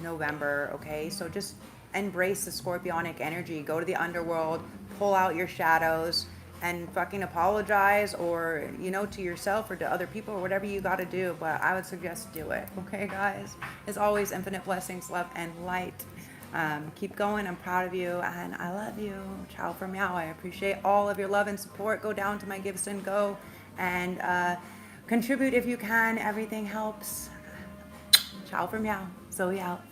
November, okay? So just embrace the scorpionic energy. Go to the underworld, pull out your shadows, and fucking apologize, or to yourself or to other people, or whatever you got to do. But I would suggest do it. Okay, guys? As always, infinite blessings, love, and light. Keep going. I'm proud of you, and I love you. Ciao for meow. I appreciate all of your love and support. Go down to my Gives and Go and contribute if you can. Everything helps. Ciao for meow. Zoe out.